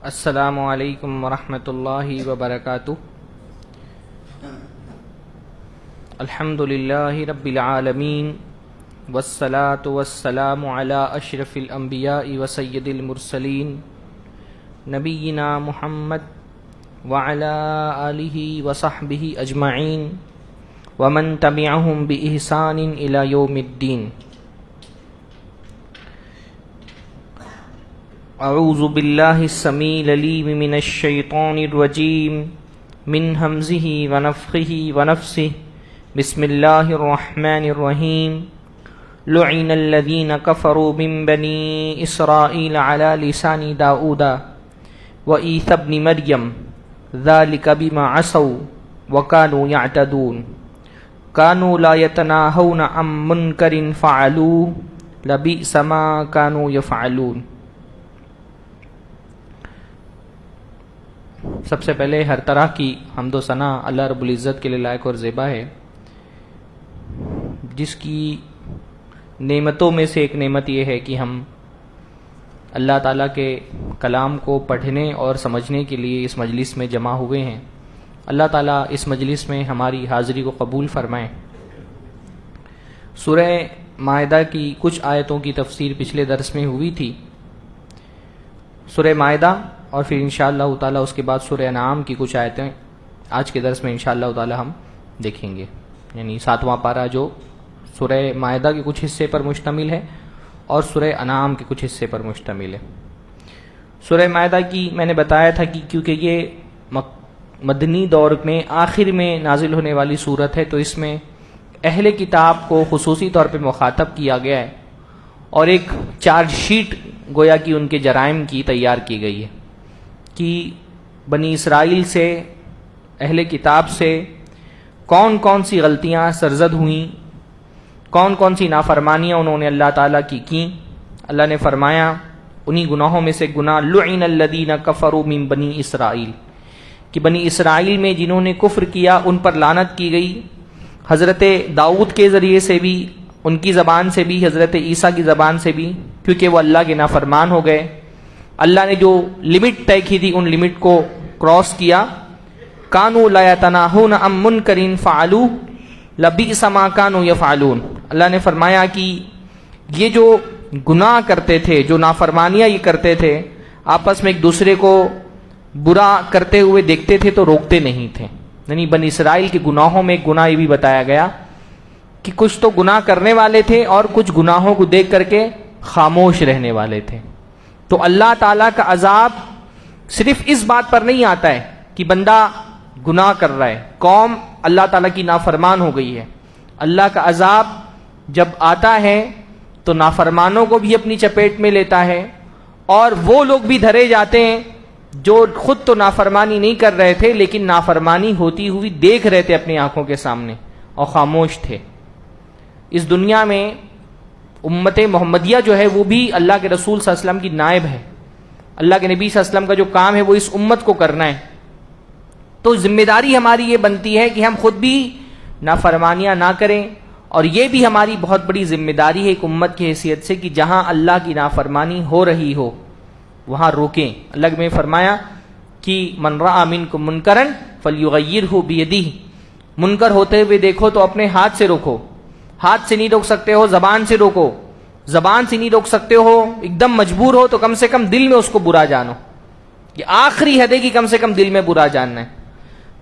السلام علیکم ورحمۃ اللہ وبرکاتہ۔ الحمد للہ رب العالمین والصلاة والسلام علی اشرف الانبیاء وسید المرسلین نبینا محمد وعلی آلہ وصحبہ اجمعین ومن تبعہم بإحسان الی یوم الدین۔ اعوذ باللہ السمیع العلیم من الشیطان الرجیم من ہمزہ ونفخہ ونفثہ۔ بسم اللہ الرحمن الرحیم۔ لعن الذین کفروا من بنی اسرائیل علی لسان داؤد وعیسی ابن مریم ذلک بما عصوا وکانوا یعتدون۔ کانوا لا یتناہون عن منکر فعلوہ لبئس ما کانوا یفعلون۔ سب سے پہلے ہر طرح کی حمد و ثنا اللہ رب العزت کے لیے لائق اور زیبا ہے، جس کی نعمتوں میں سے ایک نعمت یہ ہے کہ ہم اللہ تعالیٰ کے کلام کو پڑھنے اور سمجھنے کے لیے اس مجلس میں جمع ہوئے ہیں۔ اللہ تعالیٰ اس مجلس میں ہماری حاضری کو قبول فرمائیں۔ سورہ مائدہ کی کچھ آیتوں کی تفسیر پچھلے درس میں ہوئی تھی۔ سورہ مائدہ اور پھر انشاءاللہ تعالیٰ اس کے بعد سورہ انعام کی کچھ آیتیں آج کے درس میں انشاءاللہ تعالیٰ ہم دیکھیں گے، یعنی 7واں پارہ جو سورہ مائدہ کے کچھ حصے پر مشتمل ہے اور سورہ انعام کے کچھ حصے پر مشتمل ہے۔ سورہ مائدہ کی میں نے بتایا تھا کہ کیونکہ یہ مدنی دور میں آخر میں نازل ہونے والی صورت ہے، تو اس میں اہل کتاب کو خصوصی طور پہ مخاطب کیا گیا ہے اور ایک چارج شیٹ گویا کہ ان کے جرائم کی تیار کی گئی ہے کہ بنی اسرائیل سے، اہل کتاب سے کون کون سی غلطیاں سرزد ہوئیں، کون کون سی نافرمانیاں انہوں نے اللہ تعالیٰ کی اللہ نے فرمایا انہی گناہوں میں سے گناہ لعن الذین کفروا من بنی اسرائیل، کہ بنی اسرائیل میں جنہوں نے کفر کیا ان پر لعنت کی گئی، حضرت داؤد کے ذریعے سے بھی، ان کی زبان سے بھی، حضرت عیسیٰ کی زبان سے بھی، کیونکہ وہ اللہ کے نافرمان ہو گئے، اللہ نے جو لمٹ طے کی تھی ان لمٹ کو کراس کیا۔ کانوا لا یتناہون عن منکر فعلوہ لبئس ما کانوا یفعلون۔ اللہ نے فرمایا کہ یہ جو گناہ کرتے تھے، جو نافرمانیاں یہ کرتے تھے، آپس میں ایک دوسرے کو برا کرتے ہوئے دیکھتے تھے تو روکتے نہیں تھے۔ یعنی بنی اسرائیل کے گناہوں میں ایک گناہ یہ بھی بتایا گیا کہ کچھ تو گناہ کرنے والے تھے اور کچھ گناہوں کو دیکھ کر کے خاموش رہنے والے تھے۔ تو اللہ تعالیٰ کا عذاب صرف اس بات پر نہیں آتا ہے کہ بندہ گناہ کر رہا ہے، قوم اللہ تعالیٰ کی نافرمان ہو گئی ہے۔ اللہ کا عذاب جب آتا ہے تو نافرمانوں کو بھی اپنی چپیٹ میں لیتا ہے، اور وہ لوگ بھی دھرے جاتے ہیں جو خود تو نافرمانی نہیں کر رہے تھے لیکن نافرمانی ہوتی ہوئی دیکھ رہے تھے اپنی آنکھوں کے سامنے اور خاموش تھے۔ اس دنیا میں امت محمدیہ جو ہے وہ بھی اللہ کے رسول صلی اللہ علیہ وسلم کی نائب ہے۔ اللہ کے نبی صلی اللہ علیہ وسلم کا جو کام ہے وہ اس امت کو کرنا ہے، تو ذمہ داری ہماری یہ بنتی ہے کہ ہم خود بھی نافرمانیاں نہ کریں، اور یہ بھی ہماری بہت بڑی ذمہ داری ہے ایک امت کی حیثیت سے کہ جہاں اللہ کی نافرمانی ہو رہی ہو وہاں روکیں۔ اللہ نے فرمایا کہ من رأى منکم منکرا فلیغیرہ بیدہ، منکر ہوتے ہوئے دیکھو تو اپنے ہاتھ سے روکو، ہاتھ سے نہیں روک سکتے ہو زبان سے روکو، زبان سے نہیں روک سکتے ہو ایک دم مجبور ہو تو کم سے کم دل میں اس کو برا جانو، یہ آخری حد ہے کہ کم سے کم دل میں برا جاننا ہے۔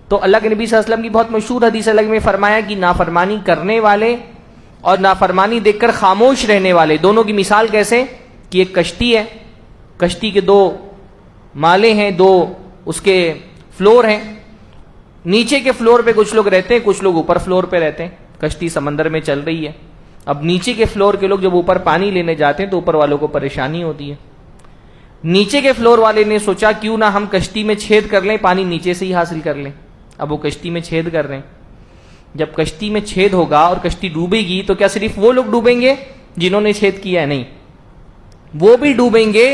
تو اللہ کے نبی صلی اللہ علیہ وسلم کی بہت مشہور حدیث اللہ نے فرمایا کہ نافرمانی کرنے والے اور نافرمانی دیکھ کر خاموش رہنے والے دونوں کی مثال کیسے، کہ ایک کشتی ہے، کشتی کے دو مالے ہیں، دو اس کے فلور ہیں، نیچے کے فلور پہ کچھ لوگ رہتے ہیں، کچھ لوگ اوپر فلور پہ رہتے ہیں۔ کشتی سمندر میں چل رہی ہے، اب نیچے کے فلور کے لوگ جب اوپر پانی لینے جاتے ہیں تو اوپر والوں کو پریشانی ہوتی ہے۔ نیچے کے فلور والے نے سوچا کیوں نہ ہم کشتی میں چھید کر لیں، پانی نیچے سے ہی حاصل کر لیں۔ اب وہ کشتی میں چھید کر رہے ہیں، جب کشتی میں چھید ہوگا اور کشتی ڈوبے گی تو کیا صرف وہ لوگ ڈوبیں گے جنہوں نے چھید کیا ہے؟ نہیں، وہ بھی ڈوبیں گے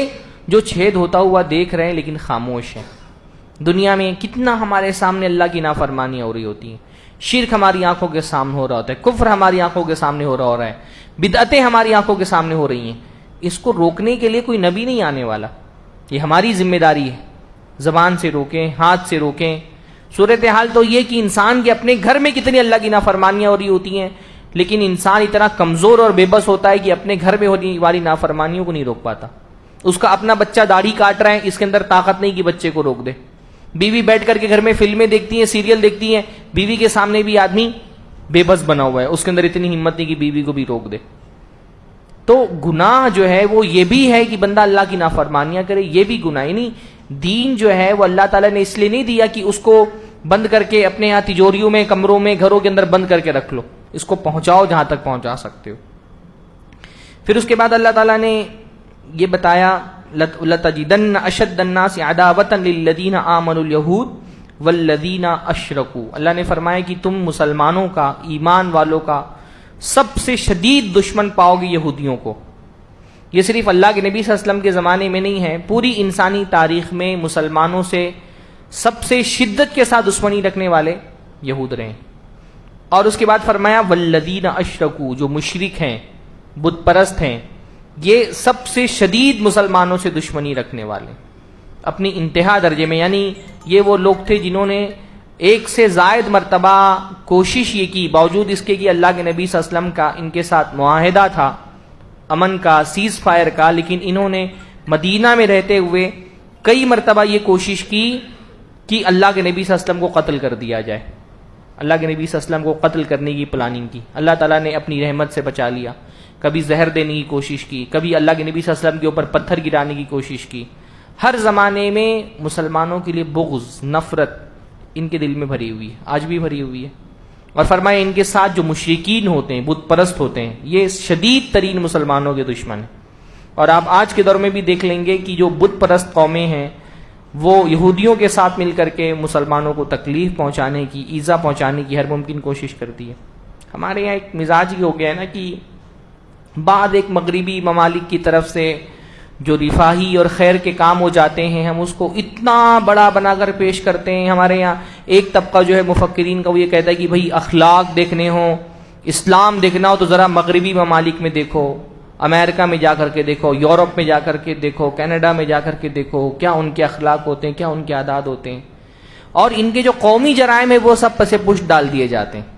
جو چھید ہوتا ہوا دیکھ رہے ہیں لیکن خاموش ہیں۔ دنیا میں کتنا ہمارے سامنے اللہ کی نافرمانیاں ہو رہی ہوتی ہیں، شرک ہماری آنکھوں کے سامنے ہو رہا ہوتا ہے، کفر ہماری آنکھوں کے سامنے ہو رہا ہے، بدعتیں ہماری آنکھوں کے سامنے ہو رہی ہیں۔ اس کو روکنے کے لیے کوئی نبی نہیں آنے والا، یہ ہماری ذمہ داری ہے زبان سے روکیں، ہاتھ سے روکیں. صورتحال تو یہ کہ انسان کے اپنے گھر میں کتنی اللہ کی نافرمانیاں ہو رہی ہوتی ہیں، لیکن انسان اتنا کمزور اور بے بس ہوتا ہے کہ اپنے گھر میں ہونے والی نافرمانیوں کو نہیں روک پاتا. اس کا اپنا بچہ داڑھی کاٹ رہا ہے، اس کے اندر طاقت نہیں کہ بچے کو روک دے. بیوی بیٹھ کر کے گھر میں فلمیں دیکھتی ہیں، سیریل دیکھتی ہیں، بیوی کے سامنے بھی آدمی بے بس بنا ہوا ہے، اس کے اندر اتنی ہمت نہیں کہ بیوی کو بھی روک دے. تو گناہ جو ہے وہ یہ بھی ہے کہ بندہ اللہ کی نافرمانیاں کرے، یہ بھی گناہ. نہیں، دین جو ہے وہ اللہ تعالیٰ نے اس لیے نہیں دیا کہ اس کو بند کر کے اپنے یہاں تجوریوں میں، کمروں میں، گھروں کے اندر بند کر کے رکھ لو. اس کو پہنچاؤ جہاں تک پہنچا سکتے ہو. پھر اس کے بعد اللہ تعالیٰ نے یہ بتایا لَتَجِدَنَّ أَشَدَّ النَّاسِ عَدَاوَةً لِلَّذِينَ آمَنُوا الْيَهُودَ وَالَّذِينَ أَشْرَكُوا. اللہ نے فرمایا کہ تم مسلمانوں کا، ایمان والوں کا سب سے شدید دشمن پاؤ گے یہودیوں کو. یہ صرف اللہ کے نبی صلی اللہ علیہ وسلم کے زمانے میں نہیں ہے، پوری انسانی تاریخ میں مسلمانوں سے سب سے شدت کے ساتھ دشمنی رکھنے والے یہود رہے. اور اس کے بعد فرمایا والذین اشرکوا، جو مشرک ہیں، بت پرست ہیں، یہ سب سے شدید مسلمانوں سے دشمنی رکھنے والے اپنی انتہا درجے میں. یعنی یہ وہ لوگ تھے جنہوں نے ایک سے زائد مرتبہ کوشش یہ کی، باوجود اس کے کہ اللہ کے نبی صلی اللہ علیہ وسلم کا ان کے ساتھ معاہدہ تھا امن کا، سیز فائر کا، لیکن انہوں نے مدینہ میں رہتے ہوئے کئی مرتبہ یہ کوشش کی کہ اللہ کے نبی صلی اللہ علیہ وسلم کو قتل کر دیا جائے. اللہ کے نبی صلی اللہ علیہ وسلم کو قتل کرنے کی پلاننگ کی. اللہ تعالیٰ نے اپنی رحمت سے بچا لیا. کبھی زہر دینے کی کوشش کی، کبھی اللہ کے نبی صلی اللہ علیہ وسلم کے اوپر پتھر گرانے کی کوشش کی. ہر زمانے میں مسلمانوں کے لیے بغض، نفرت ان کے دل میں بھری ہوئی ہے، آج بھی بھری ہوئی ہے. اور فرمایا ان کے ساتھ جو مشرکین ہوتے ہیں، بت پرست ہوتے ہیں، یہ شدید ترین مسلمانوں کے دشمن ہیں. اور آپ آج کے دور میں بھی دیکھ لیں گے کہ جو بت پرست قومیں ہیں وہ یہودیوں کے ساتھ مل کر کے مسلمانوں کو تکلیف پہنچانے کی، ایذا پہنچانے کی ہر ممکن کوشش کرتی ہے. ہمارے یہاں ایک مزاج ہی ہو گیا ہے نا کہ بعد ایک مغربی ممالک کی طرف سے جو رفاہی اور خیر کے کام ہو جاتے ہیں، ہم اس کو اتنا بڑا بنا کر پیش کرتے ہیں. ہمارے یہاں ایک طبقہ جو ہے مفکرین کا، وہ یہ کہتا ہے کہ بھئی اخلاق دیکھنے ہوں، اسلام دیکھنا ہو تو ذرا مغربی ممالک میں دیکھو، امریکہ میں جا کر کے دیکھو، یورپ میں جا کر کے دیکھو، کینیڈا میں جا کر کے دیکھو، کیا ان کے اخلاق ہوتے ہیں، کیا ان کے عادات ہوتے ہیں. اور ان کے جو قومی جرائم ہیں وہ سب پس پشت ڈال دیے جاتے ہیں.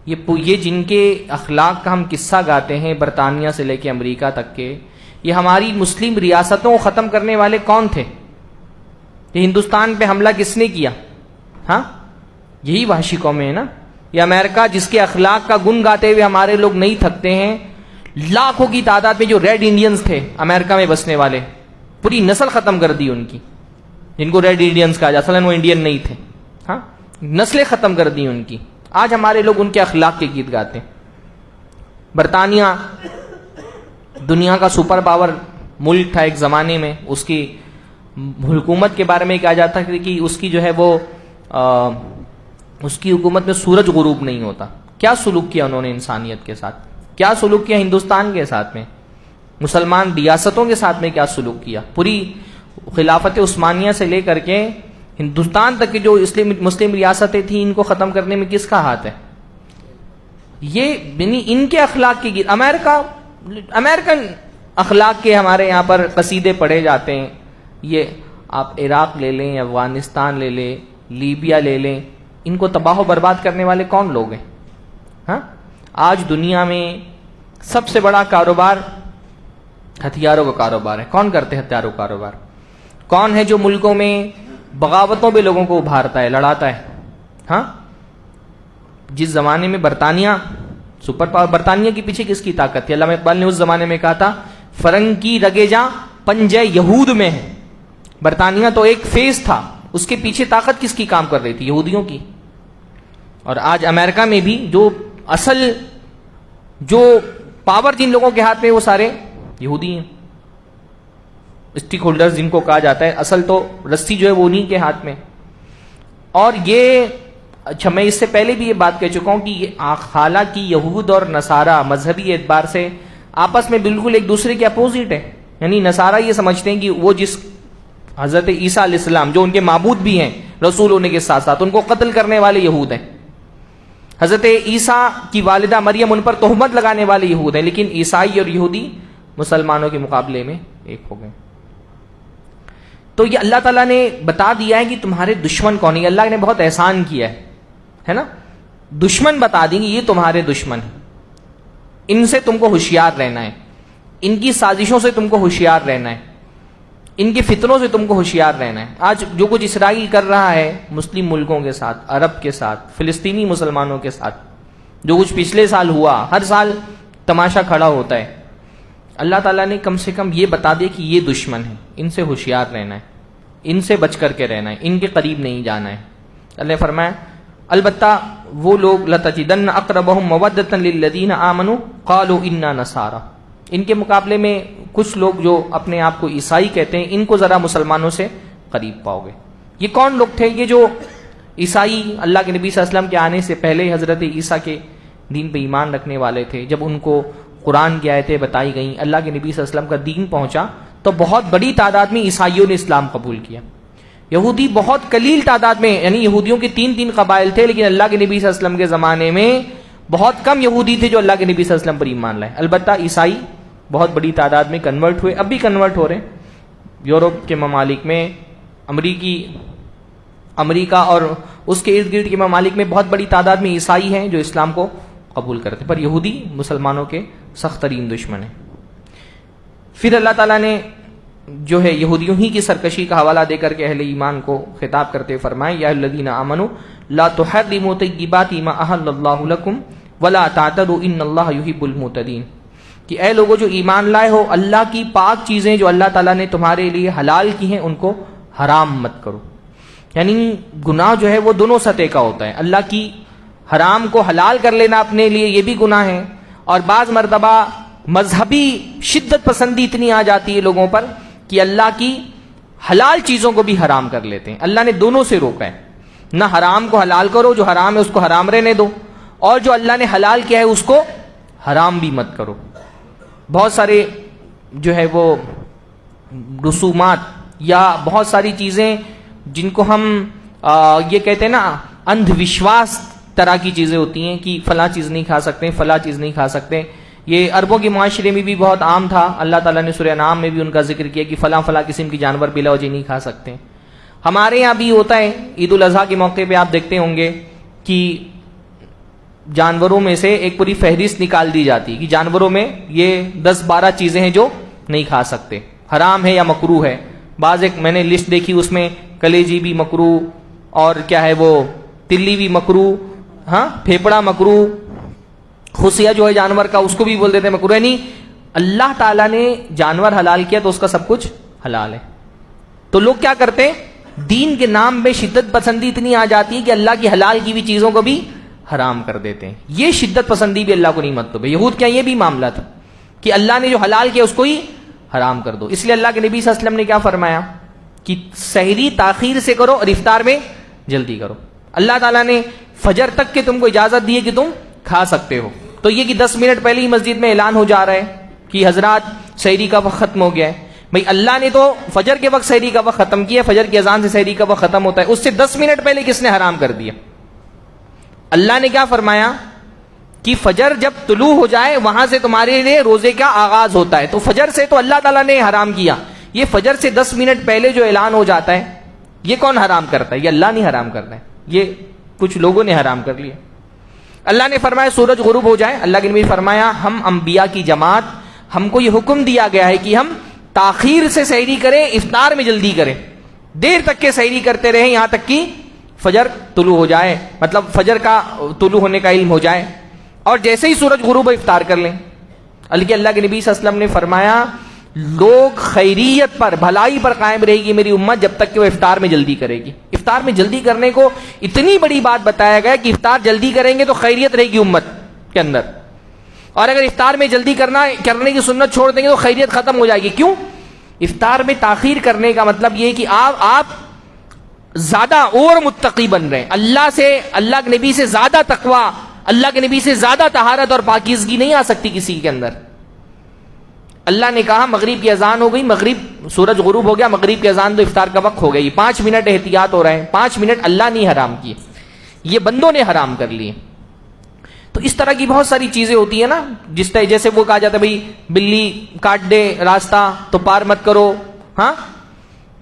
یہ جن کے اخلاق کا ہم قصہ گاتے ہیں، برطانیہ سے لے کے امریکہ تک کے، یہ ہماری مسلم ریاستوں کو ختم کرنے والے کون تھے؟ یہ ہندوستان پہ حملہ کس نے کیا؟ ہاں، یہی وحشی قومیں ہیں نا. یہ امریکہ جس کے اخلاق کا گن گاتے ہوئے ہمارے لوگ نہیں تھکتے ہیں. لاکھوں کی تعداد میں جو ریڈ انڈینز تھے امریکہ میں بسنے والے، پوری نسل ختم کر دی ان کی، جن کو ریڈ انڈینز کہا جاتا، اصلاً وہ انڈین نہیں تھے. ہاں، نسلیں ختم کر دی ان کی. آج ہمارے لوگ ان کے اخلاق کے گیت گاتے ہیں. برطانیہ دنیا کا سپر پاور ملک تھا ایک زمانے میں. اس کی حکومت کے بارے میں کہا جاتا ہے کہ اس کی جو ہے وہ اس کی حکومت میں سورج غروب نہیں ہوتا. کیا سلوک کیا انہوں نے انسانیت کے ساتھ، کیا سلوک کیا ہندوستان کے ساتھ میں، مسلمان ریاستوں کے ساتھ میں کیا سلوک کیا. پوری خلافت عثمانیہ سے لے کر کے ہندوستان تک کی جو مسلم ریاستیں تھیں، ان کو ختم کرنے میں کس کا ہاتھ ہے؟ یہ ان کے اخلاق کی گیت. امریکن اخلاق کے ہمارے یہاں پر قصیدے پڑھے جاتے ہیں. یہ آپ عراق لے لیں، افغانستان لے لیں، لیبیا لے لیں، ان کو تباہ و برباد کرنے والے کون لوگ ہیں؟ ہاں، آج دنیا میں سب سے بڑا کاروبار ہتھیاروں کا کاروبار ہے. کون کرتے ہیں ہتھیاروں کا کاروبار؟ کون ہے جو ملکوں میں بغاوتوں پہ لوگوں کو ابھارتا ہے، لڑاتا ہے؟ ہاں، جس زمانے میں برطانیہ سپر پاور، برطانیہ کے پیچھے کس کی طاقت تھی؟ علامہ اقبال نے اس زمانے میں کہا تھا فرنگ کی رگے جاں پنجے یہود میں ہے. برطانیہ تو ایک فیس تھا، اس کے پیچھے طاقت کس کی کام کر رہی تھی؟ یہودیوں کی. اور آج امریکہ میں بھی جو اصل جو پاور جن لوگوں کے ہاتھ میں وہ سارے یہودی ہیں. اسٹیک ہولڈرز جن کو کہا جاتا ہے، اصل تو رسی جو ہے وہ انہی کے ہاتھ میں. اور یہ اچھا، میں اس سے پہلے بھی یہ بات کہہ چکا ہوں کہ حالانکہ یہود اور نصارہ مذہبی اعتبار سے آپس میں بالکل ایک دوسرے کے اپوزٹ ہے. یعنی نصارہ یہ سمجھتے ہیں کہ وہ جس حضرت عیسیٰ علیہ السلام جو ان کے معبود بھی ہیں رسول ہونے کے ساتھ ساتھ، ان کو قتل کرنے والے یہود ہیں. حضرت عیسیٰ کی والدہ مریم ان پر تہمت لگانے والے یہود ہیں. لیکن عیسائی اور یہودی مسلمانوں کے مقابلے میں ایک ہو گئے. تو یہ اللہ تعالیٰ نے بتا دیا ہے کہ تمہارے دشمن کون ہے. اللہ نے بہت احسان کیا ہے نا. دشمن بتا دیں گے یہ تمہارے دشمن ہیں, ان سے تم کو ہوشیار رہنا ہے, ان کی سازشوں سے تم کو ہوشیار رہنا ہے, ان کے فتنوں سے تم کو ہوشیار رہنا ہے. آج جو کچھ اسرائیل کر رہا ہے مسلم ملکوں کے ساتھ, عرب کے ساتھ, فلسطینی مسلمانوں کے ساتھ, جو کچھ پچھلے سال ہوا, ہر سال تماشا کھڑا ہوتا ہے. اللہ تعالیٰ نے کم سے کم یہ بتا دیا کہ یہ دشمن ہے, ان سے ہوشیار رہنا ہے, ان سے بچ کر کے رہنا ہے, ان کے قریب نہیں جانا ہے. اللہ نے فرمایا البتہ وہ لوگ لَتَجِدَنَّ أَقْرَبَهُمْ مَوَدَّةً لِلَّذِينَ آمَنُوا قَالُوا إِنَّا نَصَارَى. ان کے مقابلے میں کچھ لوگ جو اپنے آپ کو عیسائی کہتے ہیں, ان کو ذرا مسلمانوں سے قریب پاؤ گے. یہ کون لوگ تھے؟ یہ جو عیسائی اللہ کے نبی صلی اللہ علیہ وسلم کے آنے سے پہلے حضرت عیسیٰ کے دین پہ ایمان رکھنے والے تھے. جب ان کو قرآن کی آیتیں بتائی گئیں, اللہ کے نبی صلی اللہ علیہ وسلم کا دین پہنچا, تو بہت بڑی تعداد میں عیسائیوں نے اسلام قبول کیا. یہودی بہت قلیل تعداد میں, یعنی یہودیوں کے 3 قبائل تھے, لیکن اللہ کے نبی صلی اللہ علیہ وسلم کے زمانے میں بہت کم یہودی تھے جو اللہ کے نبی صلی اللہ علیہ وسلم پر ایمان لائے. البتہ عیسائی بہت بڑی تعداد میں کنورٹ ہوئے, اب بھی کنورٹ ہو رہے ہیں. یورپ کے ممالک میں, امریکہ اور اس کے ارد گرد کے ممالک میں بہت بڑی تعداد میں عیسائی ہیں جو اسلام کو قبول کرتے, پر یہودی مسلمانوں کے سخت ترین دشمن ہیں. پھر اللہ تعالیٰ نے جو ہے یہودیوں ہی کی سرکشی کا حوالہ دے کر کے اہل ایمان کو خطاب کرتے فرمائے یا الذین آمنوا لا تحرموا طیبات ما احل اللہ لکم ولا تعتدوا ان اللہ یحب المعتدین. کہ اے لوگوں جو ایمان لائے ہو, اللہ کی پاک چیزیں جو اللہ تعالیٰ نے تمہارے لیے حلال کی ہیں ان کو حرام مت کرو. یعنی گناہ جو ہے وہ دونوں سطح کا ہوتا ہے. اللہ کی حرام کو حلال کر لینا اپنے لیے یہ بھی گناہ ہے, اور بعض مرتبہ مذہبی شدت پسندی اتنی آ جاتی ہے لوگوں پر کہ اللہ کی حلال چیزوں کو بھی حرام کر لیتے ہیں. اللہ نے دونوں سے روکا ہے, نہ حرام کو حلال کرو, جو حرام ہے اس کو حرام رہنے دو, اور جو اللہ نے حلال کیا ہے اس کو حرام بھی مت کرو. بہت سارے جو ہے وہ رسومات یا بہت ساری چیزیں جن کو ہم یہ کہتے ہیں نا اندھ وشواس طرح کی چیزیں ہوتی ہیں کہ فلاں چیز نہیں کھا سکتے, فلاں چیز نہیں کھا سکتے. یہ عربوں کے معاشرے میں بھی بہت عام تھا. اللہ تعالیٰ نے سورہ انعام میں بھی ان کا ذکر کیا کہ فلاں فلاں قسم کی جانور بلا وجہ نہیں کھا سکتے. ہمارے یہاں بھی ہوتا ہے, عید الاضحیٰ کے موقع پہ آپ دیکھتے ہوں گے کہ جانوروں میں سے ایک پوری فہرست نکال دی جاتی کہ جانوروں میں یہ 10-12 چیزیں ہیں جو نہیں کھا سکتے, حرام ہے یا مکروہ ہے. بعض ایک میں نے لسٹ دیکھی, اس میں کلیجی بھی مکروہ, اور کیا ہے وہ تلی بھی مکروہ, ہاں پھیپڑا مکروہ, خصیہ جو ہے جانور کا اس کو بھی بول دیتے ہیں مکروہ. یعنی اللہ تعالیٰ نے جانور حلال کیا تو اس کا سب کچھ حلال ہے. تو لوگ کیا کرتے ہیں, دین کے نام پہ شدت پسندی اتنی آ جاتی ہے کہ اللہ کی حلال کی بھی چیزوں کو بھی حرام کر دیتے ہیں. یہ شدت پسندی بھی اللہ کو نہیں مطلوب ہے. یہود کیا یہ بھی معاملہ تھا کہ اللہ نے جو حلال کیا اس کو ہی حرام کر دو. اس لیے اللہ کے نبی صلی اللہ علیہ وسلم نے کیا فرمایا کہ سحری تاخیر سے کرو اور افطار میں جلدی کرو. اللہ تعالیٰ نے فجر تک کے تم کو اجازت دی ہے کہ تم کھا سکتے ہو. تو یہ کہ 10 منٹ پہلے ہی مسجد میں اعلان ہو جا رہا ہے کہ حضرات سحری کا وقت ختم ہو گیا ہے. بھائی اللہ نے تو فجر کے وقت سحری کا وقت ختم کیا, فجر کی اذان سے سحری کا وقت ختم ہوتا ہے, اس سے 10 منٹ پہلے کس نے حرام کر دیا؟ اللہ نے کیا فرمایا کہ فجر جب طلوع ہو جائے وہاں سے تمہارے لیے روزے کا آغاز ہوتا ہے. تو فجر سے تو اللہ تعالیٰ نے حرام کیا, یہ فجر سے 10 منٹ پہلے جو اعلان ہو جاتا ہے یہ کون حرام کرتا ہے؟ یہ اللہ نہیں حرام کرتا ہے, یہ کچھ لوگوں نے حرام کر لیا. اللہ نے فرمایا سورج غروب ہو جائے, اللہ کے نبی فرمایا ہم انبیاء کی جماعت, ہم کو یہ حکم دیا گیا ہے کہ ہم تاخیر سے سحری کریں, افطار میں جلدی کریں, دیر تک کے سحری کرتے رہیں یہاں تک کہ فجر طلوع ہو جائے, مطلب فجر کا طلوع ہونے کا علم ہو جائے, اور جیسے ہی سورج غروب ہو افطار کر لیں. بلکہ اللہ کے نبی صلی اللہ علیہ وسلم نے فرمایا لوگ خیریت پر, بھلائی پر قائم رہے گی میری امت جب تک کہ وہ افطار میں جلدی کرے گی. افطار میں جلدی کرنے کو اتنی بڑی بات بتایا گیا کہ افطار جلدی کریں گے تو خیریت رہے گی امت کے اندر, اور اگر افطار میں جلدی کرنے کی سنت چھوڑ دیں گے تو خیریت ختم ہو جائے گی. کیوں؟ افطار میں تاخیر کرنے کا مطلب یہ کہ آپ زیادہ اور متقی بن رہے ہیں, اللہ سے, اللہ کے نبی سے زیادہ تقوی, اللہ کے نبی سے زیادہ طہارت اور پاکیزگی نہیں آ سکتی کسی کے اندر. اللہ نے کہا مغرب کی اذان ہو گئی, مغرب سورج غروب ہو گیا, مغرب کی اذان تو افطار کا وقت ہو گئی, 5 منٹ احتیاط ہو رہے ہیں, 5 منٹ اللہ نہیں حرام کیے, یہ بندوں نے حرام کر لیے. تو اس طرح کی بہت ساری چیزیں ہوتی ہیں نا, جیسے وہ کہا جاتا ہے بھائی بلی کاٹ دے راستہ تو پار مت کرو, ہاں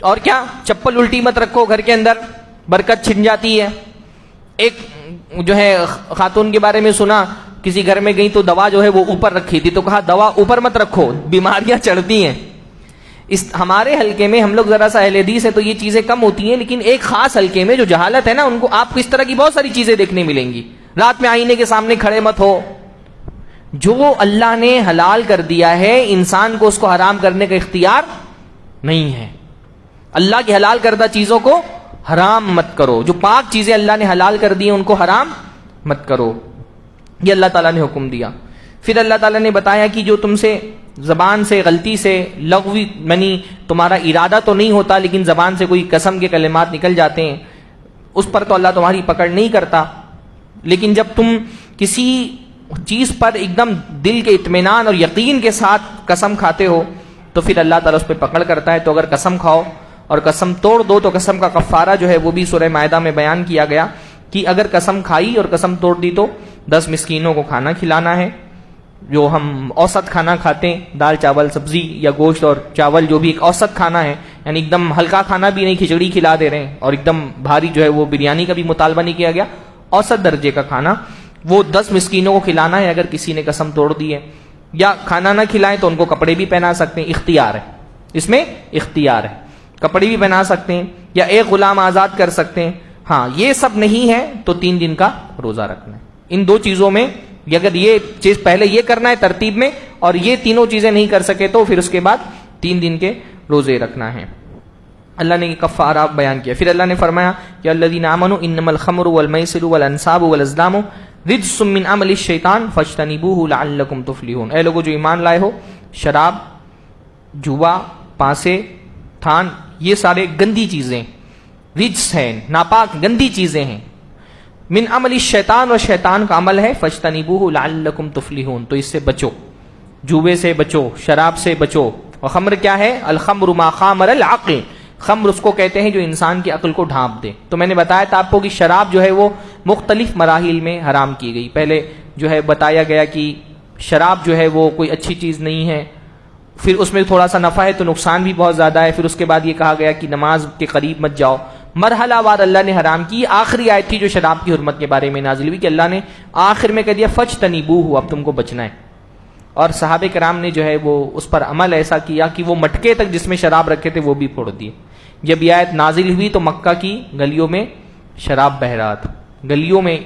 اور کیا، چپل الٹی مت رکھو گھر کے اندر، برکت چھن جاتی ہے. ایک جو ہے خاتون کے بارے میں سنا، کسی گھر میں گئی تو دوا جو ہے وہ اوپر رکھی تھی، تو کہا دوا اوپر مت رکھو، بیماریاں چڑھتی ہیں. ہمارے حلقے میں ہم لوگ ذرا سا اہل حدیث ہے تو یہ چیزیں کم ہوتی ہیں، لیکن ایک خاص حلقے میں جو جہالت ہے نا، ان کو آپ کو اس طرح کی بہت ساری چیزیں دیکھنے ملیں گی. رات میں آئینے کے سامنے کھڑے مت ہو. جو اللہ نے حلال کر دیا ہے انسان کو اس کو حرام کرنے کا اختیار نہیں ہے. اللہ کی حلال کردہ چیزوں کو حرام مت کرو، جو پاک چیزیں اللہ نے حلال کر دی ہیں ان کو حرام مت کرو. یہ اللہ تعالیٰ نے حکم دیا. پھر اللہ تعالیٰ نے بتایا کہ جو تم سے زبان سے غلطی سے لغوی منی تمہارا ارادہ تو نہیں ہوتا لیکن زبان سے کوئی قسم کے کلمات نکل جاتے ہیں، اس پر تو اللہ تمہاری پکڑ نہیں کرتا. لیکن جب تم کسی چیز پر ایک دم دل کے اطمینان اور یقین کے ساتھ قسم کھاتے ہو تو پھر اللہ تعالیٰ اس پہ پکڑ کرتا ہے. تو اگر قسم کھاؤ اور قسم توڑ دو تو قسم کا کفارہ جو ہے وہ بھی سورہ مائدہ میں بیان کیا گیا کہ اگر قسم کھائی اور قسم توڑ دی تو 10 مسکینوں کو کھانا کھلانا ہے. جو ہم اوسط کھانا کھاتے ہیں، دال چاول سبزی یا گوشت اور چاول، جو بھی ایک اوسط کھانا ہے، یعنی ایک دم ہلکا کھانا بھی نہیں، کھچڑی کھلا دے رہے ہیں، اور ایک دم بھاری جو ہے وہ بریانی کا بھی مطالبہ نہیں کیا گیا، اوسط درجے کا کھانا، وہ 10 مسکینوں کو کھلانا ہے. اگر کسی نے قسم توڑ دی ہے یا کھانا نہ کھلائیں تو ان کو کپڑے بھی پہنا سکتے ہیں، اختیار ہے، اس میں اختیار ہے، کپڑے بھی پہنا سکتے ہیں یا ایک غلام آزاد کر سکتے ہیں. ہاں یہ سب نہیں ہے تو 3 دن کا روزہ رکھنا ہے. ان 2 چیزوں میں اگر یہ چیز پہلے یہ کرنا ہے ترتیب میں اور یہ تینوں چیزیں نہیں کر سکے تو پھر اس کے بعد 3 دن کے روزے رکھنا ہے. اللہ نے کفارہ بیان کیا. پھر اللہ نے فرمایا کہ الذین آمنوا انما الخمر والمیسر والانصاب والازلام رجس من عمل الشیطان فاجتنبوه لعلکم تفلحون. اے لوگو جو ایمان لائے ہو، شراب، جوا، پانسے، تھان، یہ سارے گندی چیزیں، رجس ہیں، ناپاک گندی چیزیں ہیں. من عمل الشیطان، اور شیطان کا عمل ہے، فاجتنبوه لعلکم تفلحون، تو اس سے بچو، جوے سے بچو، شراب سے بچو. اور خمر کیا ہے؟ الخمر ما خامر العقل، خمر اس کو کہتے ہیں جو انسان کی عقل کو ڈھانپ دے. تو میں نے بتایا تھا آپ کو کہ شراب جو ہے وہ مختلف مراحل میں حرام کی گئی. پہلے جو ہے بتایا گیا کہ شراب جو ہے وہ کوئی اچھی چیز نہیں ہے، پھر اس میں تھوڑا سا نفع ہے تو نقصان بھی بہت زیادہ ہے. پھر اس کے بعد یہ کہا گیا کہ نماز کے قریب مت جاؤ. مرحلہ وار اللہ نے حرام کی. آخری آیت تھی جو شراب کی حرمت کے بارے میں نازل ہوئی کہ اللہ نے آخر میں کہہ دیا فجتنبوہ، اب تم کو بچنا ہے. اور صحابہ کرام نے جو ہے وہ اس پر عمل ایسا کیا کہ وہ مٹکے تک جس میں شراب رکھے تھے وہ بھی پھوڑ دیے. جب یہ آیت نازل ہوئی تو مکہ کی گلیوں میں شراب بہہ رہا تھا، گلیوں میں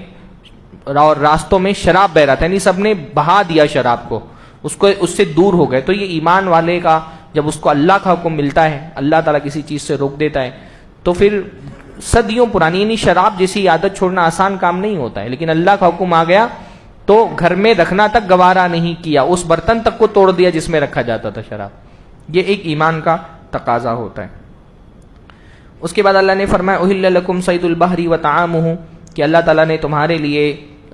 اور راستوں میں شراب بہہ رہا تھا، یعنی سب نے بہا دیا شراب کو، اس سے دور ہو گئے. تو یہ ایمان والے کا جب اس کو اللہ کا حکم ملتا ہے، اللہ تعالیٰ کسی چیز سے روک دیتا ہے تو پھر صدیوں پرانی، یعنی شراب جیسی عادت چھوڑنا آسان کام نہیں ہوتا ہے، لیکن اللہ کا حکم آ گیا تو گھر میں رکھنا تک گوارا نہیں کیا، اس برتن تک کو توڑ دیا جس میں رکھا جاتا تھا شراب. یہ ایک ایمان کا تقاضا ہوتا ہے. اس کے بعد اللہ نے فرمایا احل لکم صید البحر وطعامہ، کہ اللہ تعالیٰ نے تمہارے لیے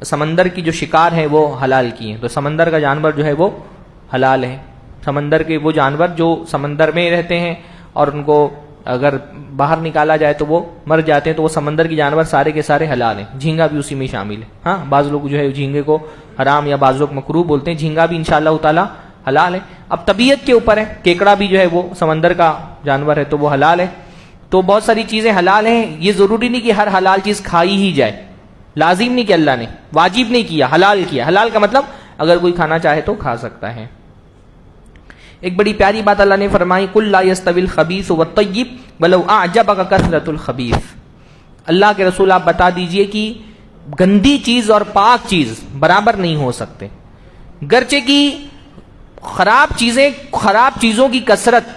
سمندر کی جو شکار ہیں وہ حلال کی ہیں. تو سمندر کا جانور جو ہے وہ حلال ہے. سمندر کے وہ جانور جو سمندر میں رہتے ہیں اور ان کو اگر باہر نکالا جائے تو وہ مر جاتے ہیں، تو وہ سمندر کے جانور سارے کے سارے حلال ہیں. جھینگا بھی اسی میں شامل ہے. ہاں بعض لوگ جو ہے جھینگے کو حرام یا بعض لوگ مکروہ بولتے ہیں، جھینگا بھی انشاءاللہ تعالی حلال ہے. اب طبیعت کے اوپر ہے، کیکڑا بھی جو ہے وہ سمندر کا جانور ہے تو وہ حلال ہے. تو بہت ساری چیزیں حلال ہیں. یہ ضروری نہیں کہ ہر حلال چیز کھائی ہی جائے، لازم نہیں کہ اللہ نے واجب نہیں کیا، حلال کیا. حلال کا مطلب اگر کوئی کھانا چاہے تو کھا سکتا ہے. ایک بڑی پیاری بات اللہ نے فرمائی قل لا یستوی الخبیث والطیب ولو اعجبک کثرۃ الخبیث. اللہ کے رسول آپ بتا دیجئے کہ گندی چیز اور پاک چیز برابر نہیں ہو سکتے. گرچہ کی خراب چیزوں کی کثرت،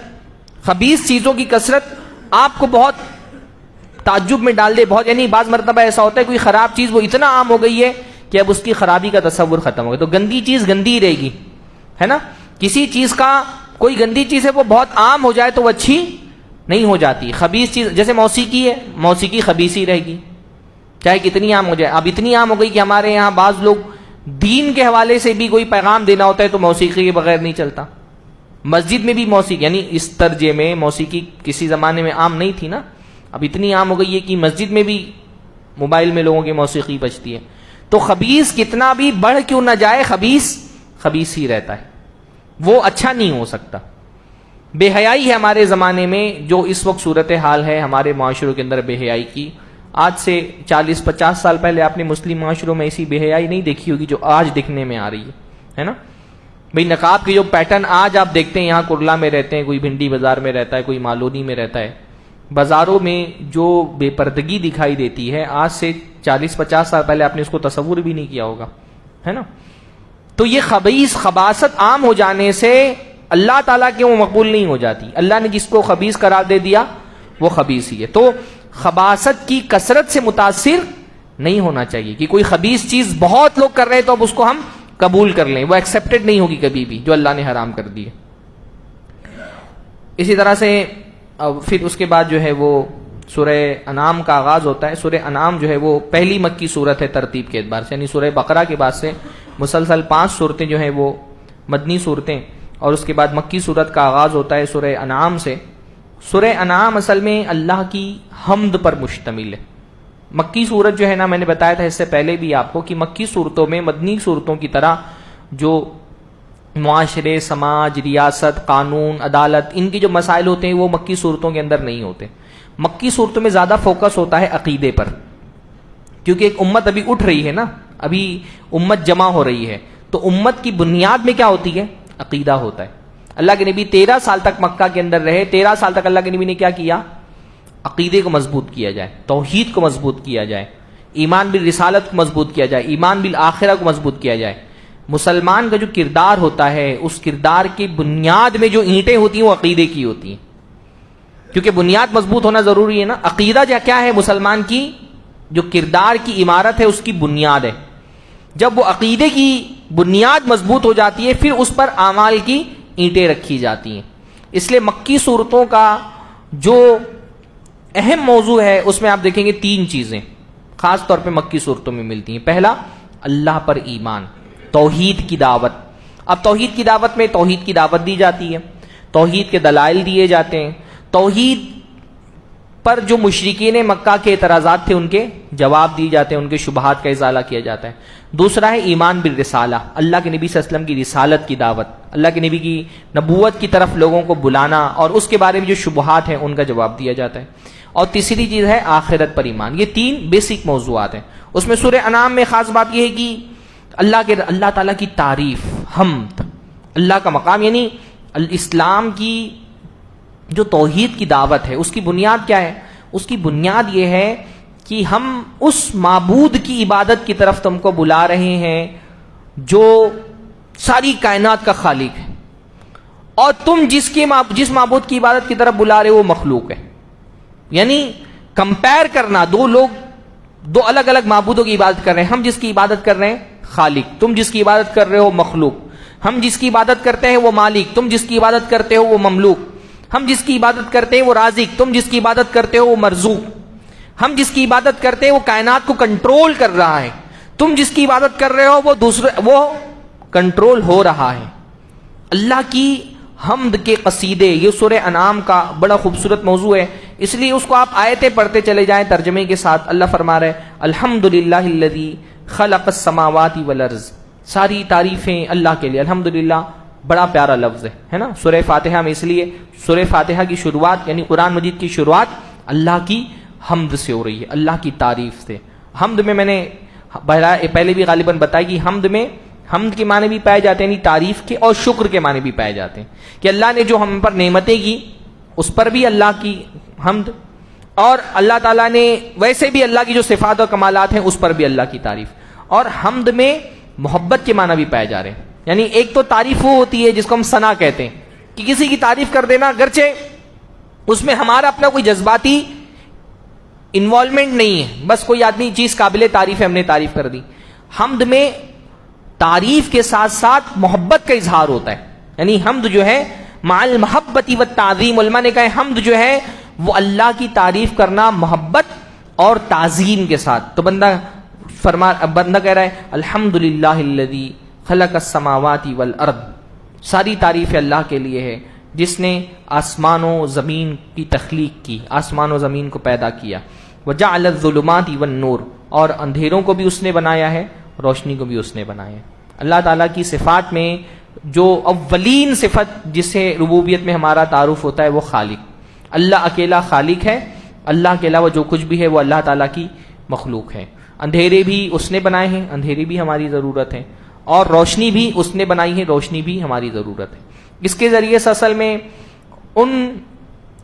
خبیث چیزوں کی کثرت آپ کو بہت تعجب میں ڈال دے. بہت یعنی بعض مرتبہ ایسا ہوتا ہے کوئی خراب چیز وہ اتنا عام ہو گئی ہے کہ اب اس کی خرابی کا تصور ختم ہو گیا. تو گندی چیز گندی رہے گی، ہے نا. کسی چیز کا کوئی گندی چیز ہے وہ بہت عام ہو جائے تو وہ اچھی نہیں ہو جاتی. خبیث چیز جیسے موسیقی ہے، موسیقی خبیث ہی رہے گی چاہے کتنی عام ہو جائے. اب اتنی عام ہو گئی کہ ہمارے یہاں بعض لوگ دین کے حوالے سے بھی کوئی پیغام دینا ہوتا ہے تو موسیقی کے بغیر نہیں چلتا. مسجد میں بھی موسیقی، یعنی اس درجے میں موسیقی کسی زمانے میں عام نہیں تھی نا، اب اتنی عام ہو گئی ہے کہ مسجد میں بھی موبائل میں لوگوں کی موسیقی بجتی ہے. تو خبیث کتنا بھی بڑھ کیوں نہ جائے، خبیث خبیث ہی رہتا ہے، وہ اچھا نہیں ہو سکتا. بے حیائی ہے ہمارے زمانے میں، جو اس وقت صورتحال ہے ہمارے معاشروں کے اندر بے حیائی کی، آج سے 40-50 سال پہلے آپ نے مسلم معاشروں میں ایسی بے حیائی نہیں دیکھی ہوگی جو آج دکھنے میں آ رہی ہے نا؟ بھئی نقاب کے جو پیٹرن آج آپ دیکھتے ہیں، یہاں کرلا میں رہتے ہیں، کوئی بھنڈی بازار میں رہتا ہے، کوئی مالونی میں رہتا ہے، بازاروں میں جو بے پردگی دکھائی دیتی ہے آج سے 40-50 سال پہلے آپ نے اس کو تصور بھی نہیں کیا ہوگا، ہے نا؟ تو یہ خبیث خباثت عام ہو جانے سے اللہ تعالیٰ کے وہ مقبول نہیں ہو جاتی. اللہ نے جس کو خبیث قرار دے دیا وہ خبیث ہی ہے. تو خباثت کی کثرت سے متاثر نہیں ہونا چاہیے کہ کوئی خبیث چیز بہت لوگ کر رہے ہیں تو اب اس کو ہم قبول کر لیں، وہ ایکسیپٹڈ نہیں ہوگی کبھی بھی جو اللہ نے حرام کر دی ہے. اسی طرح سے پھر اس کے بعد جو ہے وہ سورہ انعام کا آغاز ہوتا ہے. سورہ انعام جو ہے وہ پہلی مکی صورت ہے ترتیب کے اعتبار سے، یعنی سورہ بقرہ کے بعد سے مسلسل 5 صورتیں جو ہیں وہ مدنی صورتیں، اور اس کے بعد مکی صورت کا آغاز ہوتا ہے سورہ انعام سے. سورہ انعام اصل میں اللہ کی حمد پر مشتمل ہے. مکی صورت جو ہے نا، میں نے بتایا تھا اس سے پہلے بھی آپ کو کہ مکی صورتوں میں مدنی صورتوں کی طرح جو معاشرے، سماج، ریاست، قانون، عدالت، ان کے جو مسائل ہوتے ہیں وہ مکی صورتوں کے اندر نہیں ہوتے. مکی صورتوں میں زیادہ فوکس ہوتا ہے عقیدے پر، کیونکہ ایک امت ابھی اٹھ رہی ہے نا، ابھی امت جمع ہو رہی ہے، تو امت کی بنیاد میں کیا ہوتی ہے؟ عقیدہ ہوتا ہے. اللہ کے نبی 13 سال تک مکہ کے اندر رہے. 13 سال تک اللہ کے نبی نے کیا کیا؟ عقیدے کو مضبوط کیا جائے، توحید کو مضبوط کیا جائے، ایمان بالرسالت کو مضبوط کیا جائے، ایمان بالآخرہ کو مضبوط کیا جائے. مسلمان کا جو کردار ہوتا ہے اس کردار کی بنیاد میں جو اینٹیں ہوتی ہیں وہ عقیدے کی ہوتی ہیں، کیونکہ بنیاد مضبوط ہونا ضروری ہے نا. عقیدہ کیا ہے؟ مسلمان کی جو کردار کی عمارت ہے اس کی بنیاد ہے. جب وہ عقیدے کی بنیاد مضبوط ہو جاتی ہے پھر اس پر اعمال کی اینٹیں رکھی جاتی ہیں. اس لیے مکی صورتوں کا جو اہم موضوع ہے اس میں آپ دیکھیں گے 3 چیزیں خاص طور پہ مکی صورتوں میں ملتی ہیں. پہلا، اللہ پر ایمان، توحید کی دعوت. اب توحید کی دعوت میں توحید کی دعوت دی جاتی ہے، توحید کے دلائل دیے جاتے ہیں، توحید پر جو مشرکین مکہ کے اعتراضات تھے ان کے جواب دیے جاتے ہیں، ان کے شبہات کا ازالہ کیا جاتا ہے. دوسرا ہے ایمان بالرسالہ، اللہ کے نبی صلی اللہ علیہ وسلم کی رسالت کی دعوت، اللہ کے نبی کی نبوت کی طرف لوگوں کو بلانا اور اس کے بارے میں جو شبہات ہیں ان کا جواب دیا جاتا ہے. اور تیسری چیز ہے آخرت پر ایمان. یہ 3 بیسک موضوعات ہیں. اس میں سورہ انعام میں خاص بات یہ ہے کہ اللہ تعالیٰ کی تعریف، حمد، اللہ کا مقام، یعنی اسلام کی جو توحید کی دعوت ہے اس کی بنیاد کیا ہے؟ اس کی بنیاد یہ ہے کہ ہم اس معبود کی عبادت کی طرف تم کو بلا رہے ہیں جو ساری کائنات کا خالق ہے، اور تم جس معبود کی عبادت کی طرف بلا رہے ہو وہ مخلوق ہے. یعنی کمپیر کرنا، دو الگ الگ معبودوں کی عبادت کر رہے ہیں. ہم جس کی عبادت کر رہے ہیں خالق، تم جس کی عبادت کر رہے ہو مخلوق. ہم جس کی عبادت کرتے ہیں وہ مالک، تم جس کی عبادت کرتے ہو وہ مملوک. ہم جس کی عبادت کرتے ہیں وہ رازق، تم جس کی عبادت کرتے ہو وہ مرزوق. ہم جس کی عبادت کرتے ہیں وہ کائنات کو کنٹرول کر رہا ہے، تم جس کی عبادت کر رہے ہو وہ کنٹرول ہو رہا ہے. اللہ کی حمد کے قصیدے، یہ سورہ انعام کا بڑا خوبصورت موضوع ہے، اس لیے اس کو آپ آیتیں پڑھتے چلے جائیں ترجمے کے ساتھ. اللہ فرما رہے الحمدللہ الذی خلق السماوات والارض. ساری تعریفیں اللہ کے لیے. الحمدللہ بڑا پیارا لفظ ہے نا سورہ فاتحہ میں، اس لیے سورہ فاتحہ کی شروعات یعنی قرآن مجید کی شروعات اللہ کی حمد سے ہو رہی ہے، اللہ کی تعریف سے. حمد میں نے پہلے بھی غالباً بتایا کہ حمد کے معنی بھی پائے جاتے ہیں، یعنی تعریف کے، اور شکر کے معنی بھی پائے جاتے ہیں کہ اللہ نے جو ہم پر نعمتیں کی اس پر بھی اللہ کی حمد، اور اللہ تعالیٰ نے ویسے بھی اللہ کی جو صفات اور کمالات ہیں اس پر بھی اللہ کی تعریف. اور حمد میں محبت کے معنی بھی پائے جا رہے ہیں. یعنی ایک تو تعریف وہ ہوتی ہے جس کو ہم ثنا کہتے ہیں کہ کسی کی تعریف کر دینا، گرچہ اس میں ہمارا اپنا کوئی جذباتی انوالومنٹ نہیں ہے، بس کوئی آدمی چیز قابل تعریف ہے ہم نے تعریف کر دی. حمد میں تعریف کے ساتھ ساتھ محبت کا اظہار ہوتا ہے. یعنی حمد جو ہے مع المحبت والتعظیم، علماء نے کہا حمد جو ہے وہ اللہ کی تعریف کرنا محبت اور تعظیم کے ساتھ. تو بندہ کہہ رہا ہے الحمدللہ الذی خلق السماوات والارض. ساری تعریف اللہ کے لیے ہے جس نے آسمان و زمین کی تخلیق کی، آسمان و زمین کو پیدا کیا. وجعل الظلمات والنور، اور اندھیروں کو بھی اس نے بنایا ہے، روشنی کو بھی اس نے بنایا ہے. اللہ تعالیٰ کی صفات میں جو اولین صفت جسے ربوبیت میں ہمارا تعارف ہوتا ہے وہ خالق. اللہ اکیلا خالق ہے. اللہ کے علاوہ جو کچھ بھی ہے وہ اللہ تعالیٰ کی مخلوق ہے. اندھیرے بھی اس نے بنائے ہیں, اندھیرے بھی ہماری ضرورت ہے, اور روشنی بھی اس نے بنائی ہے, روشنی بھی ہماری ضرورت ہے. اس کے ذریعے سے اصل میں ان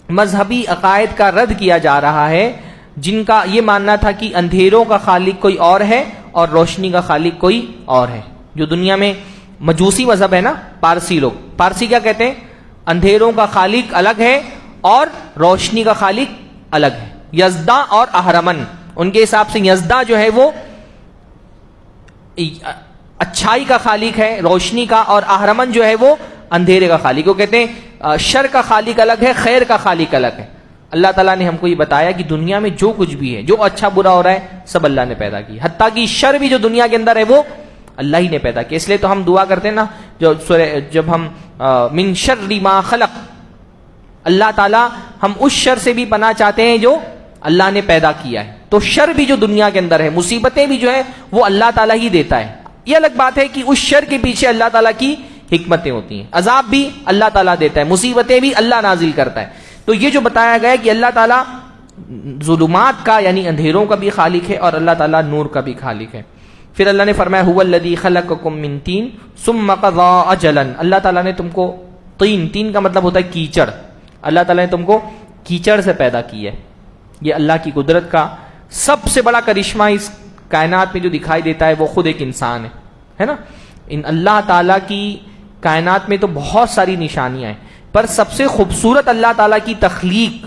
مذہبی عقائد کا رد کیا جا رہا ہے جن کا یہ ماننا تھا کہ اندھیروں کا خالق کوئی اور ہے اور روشنی کا خالق کوئی اور ہے. جو دنیا میں مجوسی مذہب ہے نا, پارسی لوگ, پارسی کیا کہتے ہیں؟ اندھیروں کا خالق الگ ہے اور روشنی کا خالق الگ ہے. یزدا اور اہرمن, ان کے حساب سے یزدا جو ہے وہ اچھائی کا خالق ہے, روشنی کا, اور اہرمن جو ہے وہ اندھیرے کا خالق. وہ کہتے ہیں شر کا خالق الگ ہے, خیر کا خالق الگ ہے. اللہ تعالیٰ نے ہم کو یہ بتایا کہ دنیا میں جو کچھ بھی ہے, جو اچھا برا ہو رہا ہے, سب اللہ نے پیدا کی. حتیٰ کہ شر بھی جو دنیا کے اندر ہے وہ اللہ ہی نے پیدا کیا. اس لیے تو ہم دعا کرتے ہیں نا, جب ہم من شر ما خلق, اللہ تعالیٰ ہم اس شر سے بھی پناہ چاہتے ہیں جو اللہ نے پیدا کیا ہے. تو شر بھی جو دنیا کے اندر ہے, مصیبتیں بھی جو ہے وہ اللہ تعالیٰ ہی دیتا ہے. یہ الگ بات ہے کہ اس شر کے پیچھے اللہ تعالیٰ کی حکمتیں ہوتی ہیں. عذاب بھی اللہ تعالیٰ دیتا ہے, مصیبتیں بھی اللہ نازل کرتا ہے. تو یہ جو بتایا گیا ہے کہ اللہ تعالیٰ ظلمات کا یعنی اندھیروں کا بھی خالق ہے اور اللہ تعالیٰ نور کا بھی خالق ہے. پھر اللہ نے فرمایا هو الذی خلقکم من طین ثم قضى اجلا, اللہ تعالیٰ نے تم کو تین کا مطلب ہوتا ہے کیچڑ, اللہ تعالیٰ نے تم کو کیچڑ سے پیدا کیا ہے. یہ اللہ کی قدرت کا سب سے بڑا کرشمہ اس کائنات میں جو دکھائی دیتا ہے وہ خود ایک انسان ہے نا. ان اللہ تعالیٰ کی کائنات میں تو بہت ساری نشانیاں ہیں, پر سب سے خوبصورت اللہ تعالیٰ کی تخلیق,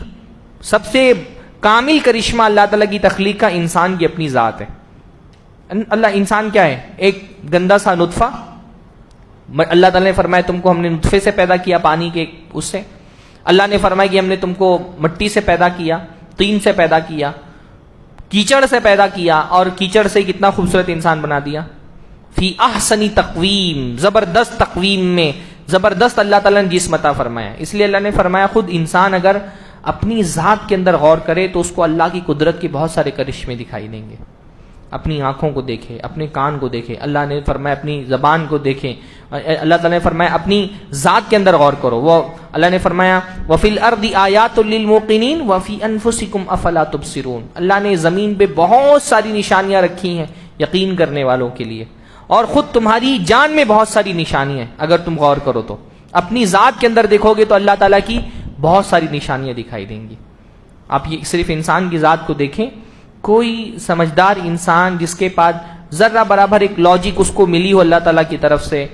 سب سے کامل کرشمہ اللہ تعالیٰ کی تخلیق کا انسان کی اپنی ذات ہے. اللہ انسان کیا ہے؟ ایک گندا سا نطفہ. اللہ تعالیٰ نے فرمایا تم کو ہم نے نطفے سے پیدا کیا, پانی کے اس سے. اللہ نے فرمایا کہ ہم نے تم کو مٹی سے پیدا کیا, طین سے پیدا کیا, کیچڑ سے پیدا کیا, اور کیچڑ سے کتنا خوبصورت انسان بنا دیا. فی احسنی تقویم, زبردست تقویم میں زبردست اللہ تعالیٰ نے جسم عطا فرمایا. اس لیے اللہ نے فرمایا خود انسان اگر اپنی ذات کے اندر غور کرے تو اس کو اللہ کی قدرت کے بہت سارے کرشمے دکھائی دیں گے. اپنی آنکھوں کو دیکھے, اپنے کان کو دیکھے, اللہ نے فرمایا اپنی زبان کو دیکھیں, اللہ تعالیٰ نے فرمایا اپنی ذات کے اندر غور کرو. وہ اللہ نے فرمایا وَفِي الْأَرْضِ آيَاتٌ لِّلْمُوقِنِينَ وَفِي أَنفُسِكُمْ أَفَلَا تُبْصِرُونَ, اللہ نے زمین پہ بہت ساری نشانیاں رکھی ہیں یقین کرنے والوں کے لیے, اور خود تمہاری جان میں بہت ساری نشانیاں ہیں اگر تم غور کرو تو. اپنی ذات کے اندر دیکھو گے تو اللہ تعالیٰ کی بہت ساری نشانیاں دکھائی دیں گی. آپ یہ صرف انسان کی ذات کو دیکھیں, کوئی سمجھدار انسان جس کے پاس ذرہ برابر ایک لاجک اس کو ملی ہو اللہ تعالیٰ کی طرف سے,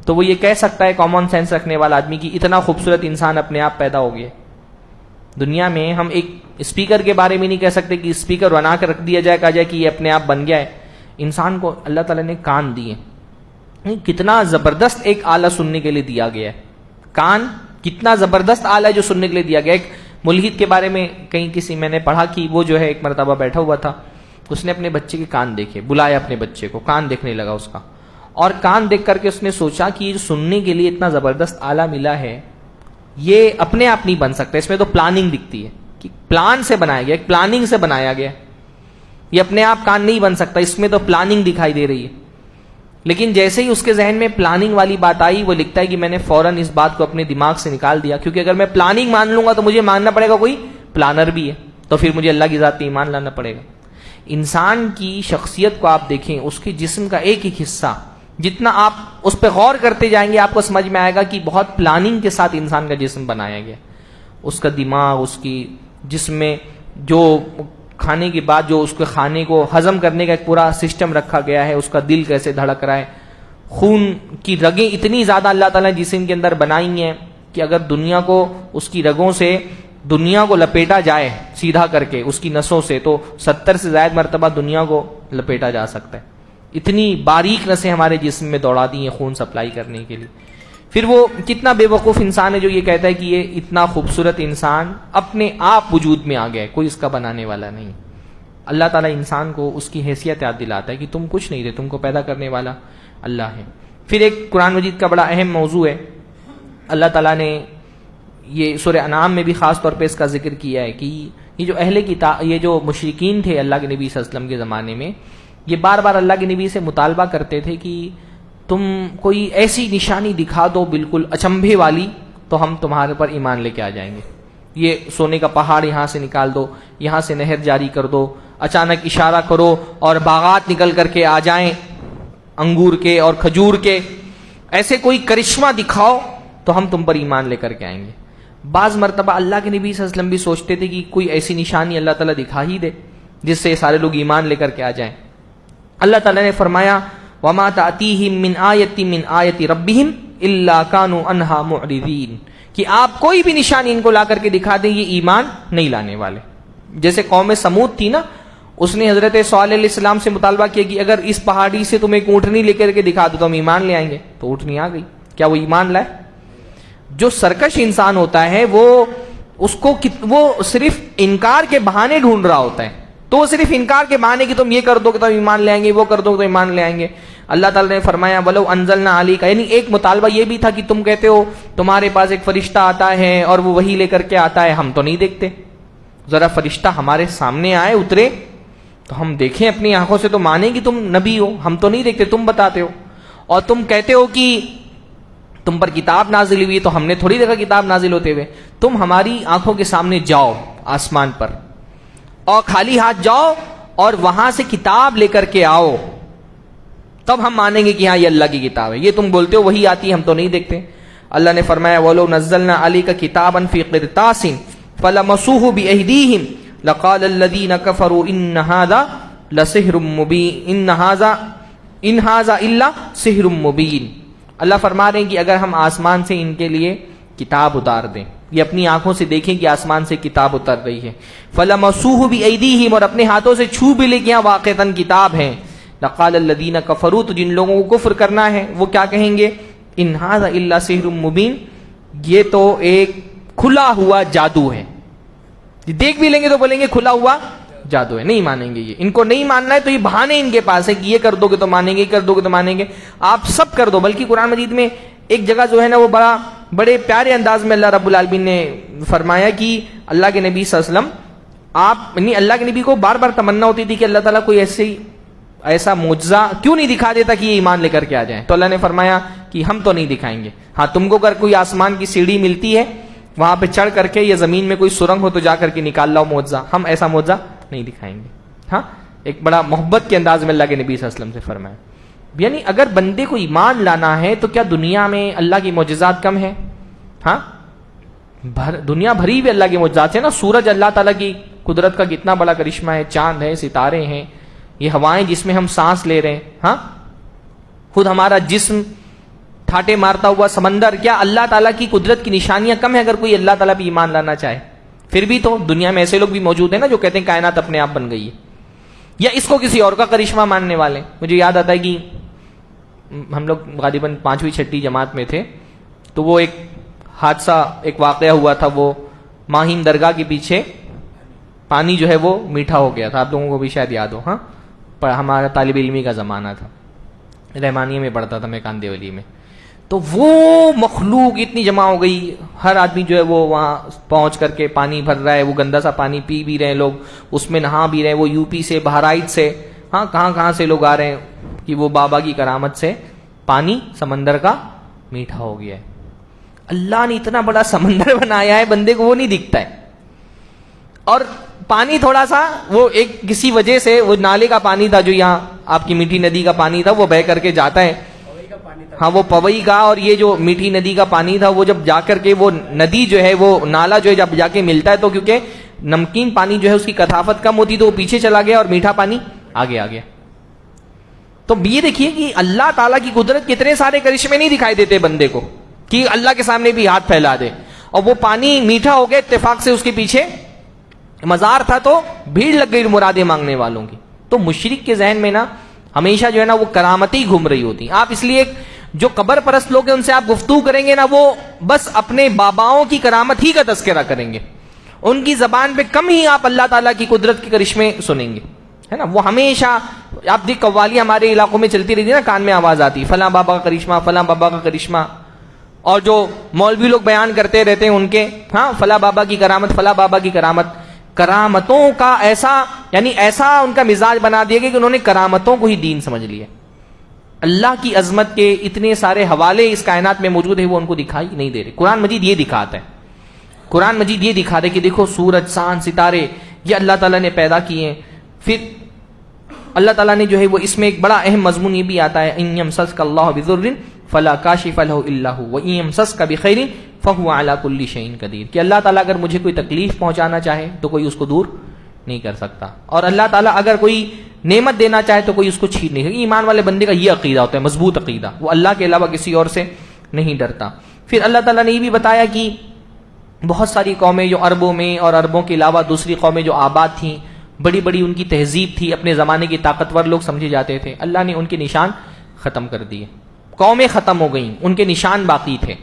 تو وہ یہ کہہ سکتا ہے, کامن سینس رکھنے والا آدمی, کی اتنا خوبصورت انسان اپنے آپ پیدا ہو گیا. دنیا میں ہم ایک اسپیکر کے بارے میں نہیں کہہ سکتے کہ اسپیکر بنا کے رکھ دیا جائے, کہا جائے کہ یہ اپنے آپ بن گیا ہے. انسان کو اللہ تعالیٰ نے کان دیے, کتنا زبردست ایک آلہ سننے کے لیے دیا گیا ہے. کان کتنا زبردست آلہ ہے جو سننے کے لیے دیا گیا. ایک ملحد کے بارے میں کہیں کسی میں نے پڑھا کہ وہ جو ہے ایک مرتبہ بیٹھا ہوا تھا, اس نے اپنے بچے کے کان دیکھے, بلایا اپنے بچے کو, کان دیکھنے لگا اس کا, اور کان دیکھ کر کے اس نے سوچا کہ یہ سننے کے لیے اتنا زبردست آلہ ملا ہے یہ اپنے آپ نہیں بن سکتا, اس میں تو پلاننگ دکھتی ہے کہ پلان سے بنایا گیا, ایک پلاننگ سے بنایا گیا. یہ اپنے آپ کان نہیں بن سکتا, اس میں تو پلاننگ دکھائی دے رہی ہے. لیکن جیسے ہی اس کے ذہن میں پلاننگ والی بات آئی, وہ لکھتا ہے کہ میں نے فوراً اس بات کو اپنے دماغ سے نکال دیا, کیونکہ اگر میں پلاننگ مان لوں گا تو مجھے ماننا پڑے گا کوئی پلانر بھی ہے, تو پھر مجھے اللہ کی ذات پہ ایمان لانا پڑے گا. انسان کی شخصیت کو آپ دیکھیں, اس کے جسم کا ایک ایک حصہ, جتنا آپ اس پہ غور کرتے جائیں گے آپ کو سمجھ میں آئے گا کہ بہت پلاننگ کے ساتھ انسان کا جسم بنایا گیا. اس کا دماغ, اس کی جسم میں جو کھانے کے بعد جو اس کے کھانے کو ہضم کرنے کا ایک پورا سسٹم رکھا گیا ہے, اس کا دل کیسے دھڑک رہا ہے, خون کی رگیں اتنی زیادہ اللہ تعالیٰ نے جسم کے اندر بنائی ہیں کہ اگر دنیا کو اس کی رگوں سے دنیا کو لپیٹا جائے سیدھا کر کے اس کی نسوں سے, تو 70 سے زائد مرتبہ دنیا کو لپیٹا جا سکتا ہے. اتنی باریک نسیں ہمارے جسم میں دوڑا دی ہیں خون سپلائی کرنے کے لیے. پھر وہ کتنا بے وقوف انسان ہے جو یہ کہتا ہے کہ یہ اتنا خوبصورت انسان اپنے آپ وجود میں آ گیا ہے, کوئی اس کا بنانے والا نہیں. اللہ تعالیٰ انسان کو اس کی حیثیت یاد دلاتا ہے کہ تم کچھ نہیں تھے, تم کو پیدا کرنے والا اللہ ہے. پھر ایک قرآن مجید کا بڑا اہم موضوع ہے, اللہ تعالیٰ نے یہ سورہ انعام میں بھی خاص طور پہ اس کا ذکر کیا ہے کہ یہ جو اہل کتاب, یہ جو مشرکین تھے اللہ کے نبی صلی اللہ علیہ وسلم کے زمانے میں, یہ بار بار اللہ کے نبی سے مطالبہ کرتے تھے کہ تم کوئی ایسی نشانی دکھا دو بالکل اچنبھے والی تو ہم تمہارے پر ایمان لے کے آ جائیں گے. یہ سونے کا پہاڑ یہاں سے نکال دو, یہاں سے نہر جاری کر دو, اچانک اشارہ کرو اور باغات نکل کر کے آ جائیں انگور کے اور کھجور کے, ایسے کوئی کرشمہ دکھاؤ تو ہم تم پر ایمان لے کر کے آئیں گے. بعض مرتبہ اللہ کے نبی صلی اللہ علیہ وسلم بھی سوچتے تھے کہ کوئی ایسی نشانی اللہ تعالیٰ دکھا ہی دے جس سے سارے لوگ ایمان لے کر کے آ جائیں. اللہ تعالیٰ نے فرمایا وَمَا تَأْتِيهِم مِّنْ آيَةٍ مِّنْ آيَةِ رَبِّهِمْ إِلَّا كَانُوا عَنْهَا مُعْرِضِينَ, کہ آپ کوئی بھی نشانی ان کو لا کر کے دکھا دیں یہ ایمان نہیں لانے والے. جیسے قوم سمود تھی نا, اس نے حضرت صالح علیہ السلام سے مطالبہ کیا کہ اگر اس پہاڑی سے تم ایک اونٹنی لے کر کے دکھا دو تو ہم ایمان لے آئیں گے, تو اونٹنی آ گئی, کیا وہ ایمان لائے؟ جو سرکش انسان ہوتا ہے وہ صرف انکار کے بہانے ڈھونڈ رہا ہوتا ہے, تو وہ صرف انکار کے بہانے کہ تم یہ کر دو کہ تم ایمان لے آئیں گے, وہ کر دو تو ایمان لے آئیں گے. اللہ تعالیٰ نے فرمایا وَلَوْ أَنزَلْنَا عَلَيْكَ, یعنی ایک مطالبہ یہ بھی تھا کہ تم کہتے ہو تمہارے پاس ایک فرشتہ آتا ہے اور وہ وحی لے کر کے آتا ہے, ہم تو نہیں دیکھتے, ذرا فرشتہ ہمارے سامنے آئے اترے تو ہم دیکھیں اپنی آنکھوں سے تو مانیں کہ تم نبی ہو, ہم تو نہیں دیکھتے, تم بتاتے ہو. اور تم کہتے ہو کہ تم پر کتاب نازل ہوئی, تو ہم نے تھوڑی دیکھا کتاب نازل ہوتے ہوئے, تم ہماری آنکھوں کے سامنے جاؤ آسمان پر اور خالی ہاتھ جاؤ اور وہاں سے کتاب لے کر کے آؤ, تب ہم مانیں گے کہ ہاں یہ اللہ کی کتاب ہے. یہ تم بولتے ہو وہی آتی ہے, ہم تو نہیں دیکھتے. اللہ نے فرمایا وَلَوْ نَزَّلْنَا عَلَيْكَ كِتَابًا فِي قِرْطَاسٍ فَلَمَسُوهُ بِأَيْدِيهِمْ لَقَالَ الَّذِينَ كَفَرُوا إِنَّ هَذَا لَسِحْرٌ مُبِينٌ إِنْ هَذَا إِلَّا سِحْرٌ مُبِينٌ. اللہ فرما رہے ہیں کہ اگر ہم آسمان سے ان کے لیے کتاب اتار دیں, یہ اپنی آنکھوں سے دیکھیں کہ آسمان سے کتاب اتر رہی ہے, فَلَمَسُوهُ بِأَيْدِيهِمْ, اور اپنے ہاتھوں سے چھو بھی لے کے یہاں واقعتاً کتاب ہے, لقال الذین کفروا, تو جن لوگوں کو کفر کرنا ہے وہ کیا کہیں گے, ان ھذا الا سحر مبین, یہ تو ایک کھلا ہوا جادو ہے. دیکھ بھی لیں گے تو بولیں گے کھلا ہوا جادو ہے, نہیں مانیں گے. یہ ان کو نہیں ماننا ہے تو یہ بہانے ان کے پاس ہے کہ یہ کر دو گے تو مانیں گے, یہ کر دو گے تو مانیں گے, آپ سب کر دو. بلکہ قرآن مجید میں ایک جگہ جو ہے نا وہ بڑے پیارے انداز میں اللہ رب العالمین نے فرمایا کہ اللہ کے نبی صلی اللہ علیہ وسلم, آپ یعنی اللہ کے نبی کو بار بار تمنا ہوتی تھی کہ اللہ تعالیٰ کوئی ایسا معجزہ کیوں نہیں دکھا دیتا کہ یہ ایمان لے کر کے آ جائیں. تو اللہ نے فرمایا کہ ہم تو نہیں دکھائیں گے, ہاں تم کو اگر کوئی آسمان کی سیڑھی ملتی ہے وہاں پہ چڑھ کر کے, یا زمین میں کوئی سرنگ ہو تو جا کر کے نکال لاؤ معجزہ, ہم ایسا معجزہ نہیں دکھائیں گے. ہاں, ایک بڑا محبت کے انداز میں اللہ کے نبی صلی اللہ علیہ وسلم سے فرمایا. یعنی اگر بندے کو ایمان لانا ہے تو کیا دنیا میں اللہ کی معجزات کم ہیں؟ ہاں, دنیا بھری بھی اللہ کے معجزات ہے نا. سورج اللہ تعالیٰ کی قدرت کا کتنا بڑا کرشمہ ہے, چاند ہے, ستارے ہیں, یہ ہوائیں جس میں ہم سانس لے رہے ہیں, ہاں خود ہمارا جسم, ٹھاٹے مارتا ہوا سمندر, کیا اللہ تعالیٰ کی قدرت کی نشانیاں کم ہیں اگر کوئی اللہ تعالیٰ پہ ایمان لانا چاہے؟ پھر بھی تو دنیا میں ایسے لوگ بھی موجود ہیں نا جو کہتے ہیں کائنات اپنے آپ بن گئی ہے, یا اس کو کسی اور کا کرشمہ ماننے والے. مجھے یاد آتا ہے کہ ہم لوگ غالباً 5ویں 6ٹھی جماعت میں تھے, تو وہ ایک حادثہ, ایک واقعہ ہوا تھا. وہ ماہیم درگاہ کے پیچھے پانی جو ہے وہ میٹھا ہو گیا تھا, آپ لوگوں کو بھی شاید یاد ہو. ہاں, پر ہمارا طالب علمی کا زمانہ تھا, رحمانیہ میں پڑھتا تھا میں, کاندیولی میں. تو وہ مخلوق اتنی جمع ہو گئی, ہر آدمی جو ہے وہ وہاں پہنچ کر کے پانی بھر رہا ہے, وہ گندا سا پانی پی بھی رہے ہیں لوگ, اس میں نہا بھی رہے ہیں. وہ یو پی سے, بہرائچ سے, ہاں کہاں سے لوگ آ رہے ہیں کہ وہ بابا کی کرامت سے پانی سمندر کا میٹھا ہو گیا ہے. اللہ نے اتنا بڑا سمندر بنایا ہے, بندے کو وہ نہیں دکھتا ہے. اور پانی تھوڑا سا وہ ایک کسی وجہ سے, وہ نالے کا پانی تھا جو یہاں آپ کی میٹھی ندی کا پانی تھا, وہ بہ کر کے جاتا ہے. ہاں, وہ پوئی کا, اور یہ جو میٹھی ندی کا پانی تھا وہ جب جا کر کے وہ ندی جو ہے, وہ نالا جو ہے جب جا کے ملتا ہے, تو کیونکہ نمکین پانی جو ہے اس کی کثافت کم ہوتی تو وہ پیچھے چلا گیا اور میٹھا پانی آگے آ گیا. تو یہ دیکھیے کہ اللہ تعالیٰ کی قدرت کتنے سارے کرشمے نہیں دکھائی دیتے بندے کو کہ اللہ کے سامنے بھی ہاتھ پھیلا دے. اور وہ پانی میٹھا ہو گیا اتفاق سے, اس کے پیچھے مزار تھا تو بھیڑ لگ گئی مرادیں مانگنے والوں کی. تو مشرک کے ذہن میں نا ہمیشہ جو ہے نا وہ کرامتیں ہی گھوم رہی ہوتی. آپ اس لیے جو قبر پرست لوگ ہیں ان سے آپ گفتگو کریں گے نا, وہ بس اپنے باباؤں کی کرامت ہی کا تذکرہ کریں گے, ان کی زبان پہ کم ہی آپ اللہ تعالیٰ کی قدرت کے کرشمے سنیں گے, ہے نا. وہ ہمیشہ آپ دیکھ قوالی ہمارے علاقوں میں چلتی رہتی ہے نا, کان میں آواز آتی فلاں بابا کا کرشمہ, فلاں بابا کا کرشمہ. اور جو مولوی لوگ بیان کرتے رہتے ہیں ان کے, ہاں فلاں بابا کی کرامت, فلاں بابا کی کرامت. کرامتوں کا ایسا, یعنی ایسا ان کا مزاج بنا دیا گیا کہ انہوں نے کرامتوں کو ہی دین سمجھ لیا. اللہ کی عظمت کے اتنے سارے حوالے اس کائنات میں موجود ہیں، وہ ان کو دکھائی نہیں دے رہے. قرآن مجید یہ دکھاتا ہے، قرآن مجید یہ دکھاتا ہے کہ دیکھو سورج، چاند، ستارے یہ اللہ تعالیٰ نے پیدا کیے ہیں. پھر اللہ تعالیٰ نے جو ہے وہ اس میں ایک بڑا اہم مضمون یہ بھی آتا ہے، ان یمسسک اللہ بضر فلا کاشف له الا هو وان یمسسک بخیر فهو على كل شیء قدیر، کہ اللہ تعالیٰ اگر مجھے کوئی تکلیف پہنچانا چاہے تو کوئی اس کو دور نہیں کر سکتا، اور اللہ تعالیٰ اگر کوئی نعمت دینا چاہے تو کوئی اس کو چھین نہیں سکتا. ایمان والے بندے کا یہ عقیدہ ہوتا ہے، مضبوط عقیدہ، وہ اللہ کے علاوہ کسی اور سے نہیں ڈرتا. پھر اللہ تعالیٰ نے یہ بھی بتایا کہ بہت ساری قومیں جو عربوں میں اور عربوں کے علاوہ دوسری قومیں جو آباد تھیں، بڑی بڑی ان کی تہذیب تھی، اپنے زمانے کی طاقتور لوگ سمجھے جاتے تھے، اللہ نے ان کے نشان ختم کر دیے. قومیں ختم ہو گئیں، ان کے نشان باقی تھے.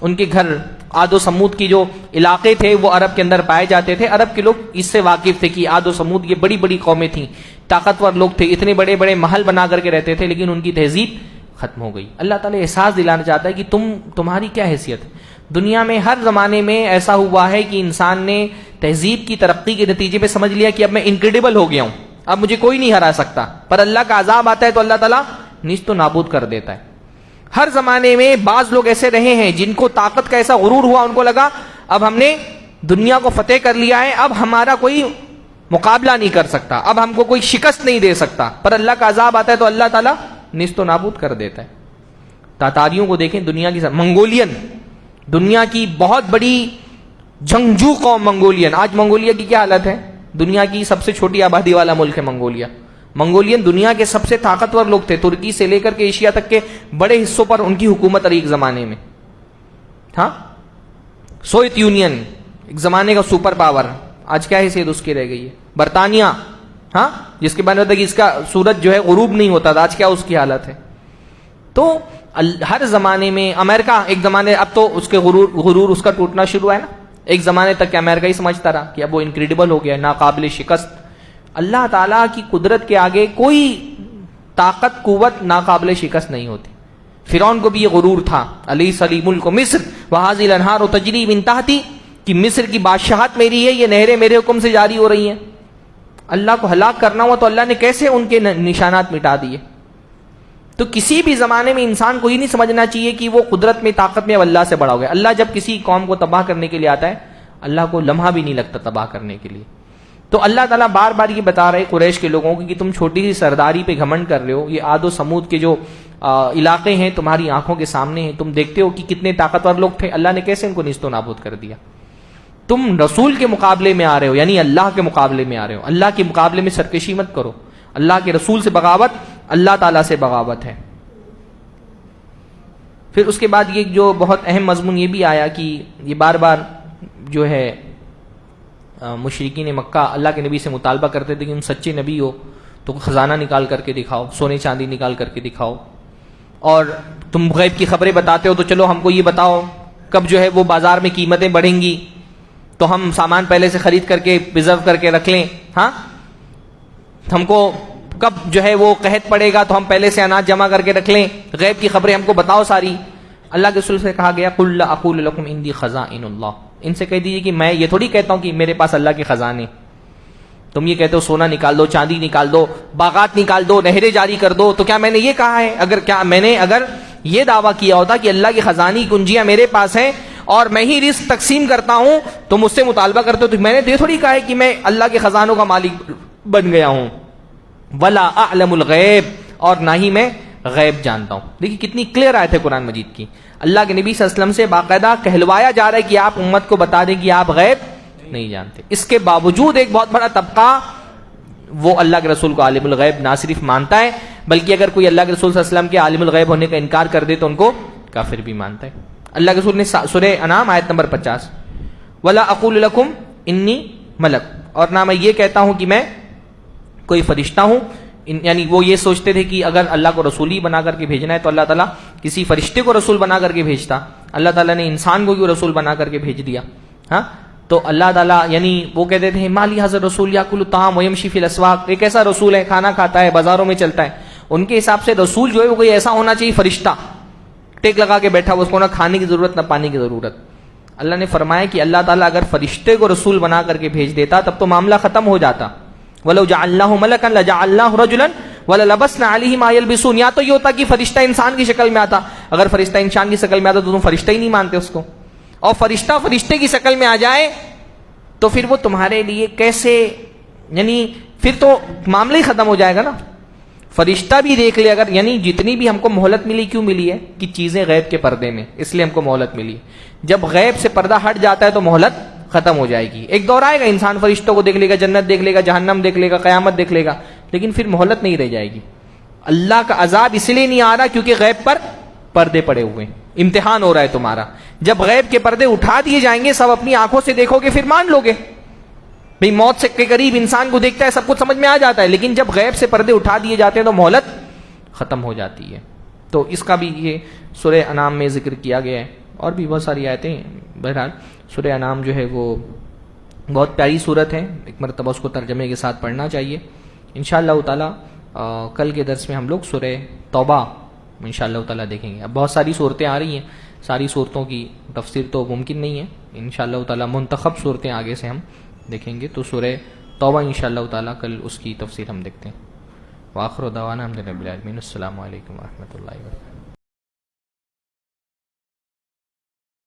ان کے گھر عاد و سمود کی جو علاقے تھے وہ عرب کے اندر پائے جاتے تھے. عرب کے لوگ اس سے واقف تھے کہ عاد و سمود یہ بڑی بڑی قومیں تھیں، طاقتور لوگ تھے، اتنے بڑے بڑے محل بنا کر کے رہتے تھے، لیکن ان کی تہذیب ختم ہو گئی. اللہ تعالیٰ احساس دلانا چاہتا ہے کہ تمہاری کیا حیثیت ہے. دنیا میں ہر زمانے میں ایسا ہوا ہے کہ انسان نے تہذیب کی ترقی کے نتیجے میں سمجھ لیا کہ اب میں انکریڈیبل ہو گیا ہوں، اب مجھے کوئی نہیں ہرا سکتا. پر اللہ کا عذاب آتا ہے تو اللہ تعالیٰ نیست و نابود کر دیتا ہے. ہر زمانے میں بعض لوگ ایسے رہے ہیں جن کو طاقت کا ایسا غرور ہوا، ان کو لگا اب ہم نے دنیا کو فتح کر لیا ہے، اب ہمارا کوئی مقابلہ نہیں کر سکتا، اب ہم کو کوئی شکست نہیں دے سکتا. پر اللہ کا عذاب آتا ہے تو اللہ تعالیٰ نیست و نابود کر دیتا ہے. تاتاریوں کو دیکھیں، دنیا کی منگولین، دنیا کی بہت بڑی جنگجو قوم منگولین. آج منگولیا کی کیا حالت ہے؟ دنیا کی سب سے چھوٹی آبادی والا ملک ہے منگولیا. منگولین دنیا کے سب سے طاقتور لوگ تھے، ترکی سے لے کر کے ایشیا تک کے بڑے حصوں پر ان کی حکومت رہی ایک زمانے میں. ہاں، سوویت یونین ایک زمانے کا سپر پاور، آج کیا حیثیت اس کی رہ گئی ہے. برطانیہ، ہاں، جس کے بارے میں اس کا سورج جو ہے غروب نہیں ہوتا تھا، آج کیا اس کی حالت ہے. تو ہر زمانے میں امریکہ ایک زمانے، اب تو اس کے غرور اس کا ٹوٹنا شروع ہے نا. ایک زمانے تک کہ امریکہ ہی سمجھتا رہا کہ اب وہ انکریڈیبل ہو گیا، ناقابل شکست. اللہ تعالیٰ کی قدرت کے آگے کوئی طاقت قوت ناقابل شکست نہیں ہوتی. فرعون کو بھی یہ غرور تھا، الیس لی ملک مصر وہذہ الانہار تجری من تحتی، کہ مصر کی بادشاہت میری ہے، یہ نہریں میرے حکم سے جاری ہو رہی ہیں. اللہ کو ہلاک کرنا ہوا تو اللہ نے کیسے ان کے نشانات مٹا دیے. تو کسی بھی زمانے میں انسان کو یہ نہیں سمجھنا چاہیے کہ وہ قدرت میں طاقت میں اب اللہ سے بڑا ہو گیا. اللہ جب کسی قوم کو تباہ کرنے کے لیے آتا ہے، اللہ کو لمحہ بھی نہیں لگتا تباہ کرنے کے لیے. تو اللہ تعالیٰ بار بار یہ بتا رہے قریش کے لوگوں کو کہ تم چھوٹی سی سرداری پہ گھمنڈ کر رہے ہو. یہ عاد و سمود کے جو علاقے ہیں تمہاری آنکھوں کے سامنے ہیں، تم دیکھتے ہو کہ کتنے طاقتور لوگ تھے، اللہ نے کیسے ان کو نیست و نابود کر دیا. تم رسول کے مقابلے میں آ رہے ہو، یعنی اللہ کے مقابلے میں آ رہے ہو. اللہ کے مقابلے میں سرکشی مت کرو. اللہ کے رسول سے بغاوت اللہ تعالیٰ سے بغاوت ہے. پھر اس کے بعد یہ جو بہت اہم مضمون یہ بھی آیا کہ یہ بار بار جو ہے مشرکین مکہ اللہ کے نبی سے مطالبہ کرتے تھے کہ تم سچے نبی ہو تو خزانہ نکال کر کے دکھاؤ، سونے چاندی نکال کر کے دکھاؤ، اور تم غیب کی خبریں بتاتے ہو تو چلو ہم کو یہ بتاؤ کب جو ہے وہ بازار میں قیمتیں بڑھیں گی تو ہم سامان پہلے سے خرید کر کے پرزرو کر کے رکھ لیں. ہاں، ہم کو کب جو ہے وہ قحط پڑے گا تو ہم پہلے سے اناج جمع کر کے رکھ لیں، غیب کی خبریں ہم کو بتاؤ ساری. اللہ کے رسول سے کہا گیا قل لا اقول لکم عندی خزائن اللہ، ان سے کہہ دیجیے کہ میں یہ تھوڑی کہتا ہوں کہ میرے پاس اللہ کے خزانے. تم یہ کہتے ہو سونا نکال دو، چاندی نکال دو، باغات نکال دو، نہریں جاری کر دو، تو کیا میں نے یہ کہا ہے؟ اگر یہ دعویٰ کیا ہوتا کہ اللہ کی خزانی کنجیاں میرے پاس ہیں اور میں ہی رزق تقسیم کرتا ہوں تو مجھ سے مطالبہ کرتے ہو، تو میں نے یہ تھوڑی کہا ہے کہ میں اللہ کے خزانوں کا مالک بن گیا ہوں. ولا اعلم الغیب، اور نہ ہی میں غیب جانتا ہوں. دیکھیے کتنی کلیئر آیت ہے قرآن مجید کی. اللہ کے نبی صلی اللہ علیہ وسلم سے باقاعدہ کہلوایا جا رہا ہے کہ آپ امت کو بتا دیں کہ آپ غیب نہیں جانتے. اس کے باوجود ایک بہت بڑا طبقہ وہ اللہ کے رسول کو عالم الغیب نہ صرف مانتا ہے بلکہ اگر کوئی اللہ کے رسول صلی اللہ علیہ وسلم کے عالم الغیب ہونے کا انکار کر دے تو ان کو کافر بھی مانتا ہے. اللہ کے رسول نے سورہ انعام آیت نمبر 50 ولا اقول لکم انی ملک، اور نہ میں یہ کہتا ہوں کہ میں کوئی فرشتہ ہوں. یعنی وہ یہ سوچتے تھے کہ اگر اللہ کو رسول ہی بنا کر کے بھیجنا ہے تو اللہ تعالیٰ کسی فرشتے کو رسول بنا کر کے بھیجتا. اللہ تعالیٰ نے انسان کو کیوں رسول بنا کر کے بھیج دیا؟ ہاں، تو اللہ تعالیٰ یعنی وہ کہتے تھے مالی حضر رسول یاکل الطعام ویمشی فی الاسواق، ایک ایسا رسول ہے کھانا کھاتا ہے بازاروں میں چلتا ہے. ان کے حساب سے رسول جو ہے وہ کوئی ایسا ہونا چاہیے فرشتہ ٹیک لگا کے بیٹھا ہوا، اس کو نہ کھانے کی ضرورت نہ پانی کی ضرورت. اللہ نے فرمایا کہ اللہ تعالیٰ اگر فرشتے کو رسول بنا کر کے بھیج دیتا تب تو معاملہ ختم ہو جاتا. وَلَوْ جَعَلْنَاهُ مَلَكًا لَجَعَلْنَاهُ رَجُلًا وَلَلَبَسْنَا عَلَيْهِمْ مَا يَلْبِسُونَ. یا تو یہ ہوتا کہ فرشتہ انسان کی شکل میں آتا، اگر فرشتہ انسان کی شکل میں آتا تو تم فرشتہ ہی نہیں مانتے اس کو، اور فرشتہ فرشتے کی شکل میں آ جائے تو پھر وہ تمہارے لیے کیسے، یعنی پھر تو معاملہ ہی ختم ہو جائے گا نا. فرشتہ بھی دیکھ لے اگر، یعنی جتنی بھی ہم کو مہلت ملی کیوں ملی ہے کہ چیزیں غیب کے پردے میں، اس لیے ہم کو مہلت ملی. جب غیب سے پردہ ہٹ جاتا ہے تو مہلت ختم ہو جائے گی. ایک دور آئے گا انسان فرشتوں کو دیکھ لے گا، جنت دیکھ لے گا، جہنم دیکھ لے گا، قیامت دیکھ لے گا، لیکن پھر مہلت نہیں رہ جائے گی. اللہ کا عذاب اس لیے نہیں آ رہا کیونکہ غیب پر پردے پڑے ہوئے ہیں، امتحان ہو رہا ہے تمہارا. جب غیب کے پردے اٹھا دیے جائیں گے، سب اپنی آنکھوں سے دیکھو گے، پھر مان لو گے. بھئی موت سے کے قریب انسان کو دیکھتا ہے، سب کچھ سمجھ میں آ جاتا ہے، لیکن جب غیب سے پردے اٹھا دیے جاتے ہیں تو مہلت ختم ہو جاتی ہے. تو اس کا بھی یہ سورہ انعام میں ذکر کیا گیا ہے، اور بھی بہت ساری آیتیں ہیں. بہرحال سورہ انعام جو ہے وہ بہت پیاری صورت ہے، ایک مرتبہ اس کو ترجمے کے ساتھ پڑھنا چاہیے. انشاءاللہ تعالی کل کے درس میں ہم لوگ سورہ توبہ انشاءاللہ تعالی دیکھیں گے. اب بہت ساری صورتیں آ رہی ہیں، ساری صورتوں کی تفسیر تو ممکن نہیں ہے. انشاءاللہ تعالی منتخب صورتیں آگے سے ہم دیکھیں گے. تو سورہ توبہ انشاءاللہ تعالی کل اس کی تفسیر ہم دیکھتے ہیں. وآخر دعوانا الحمدللہ رب العالمین. السلام علیکم ورحمۃ اللہ وبرکاتہ.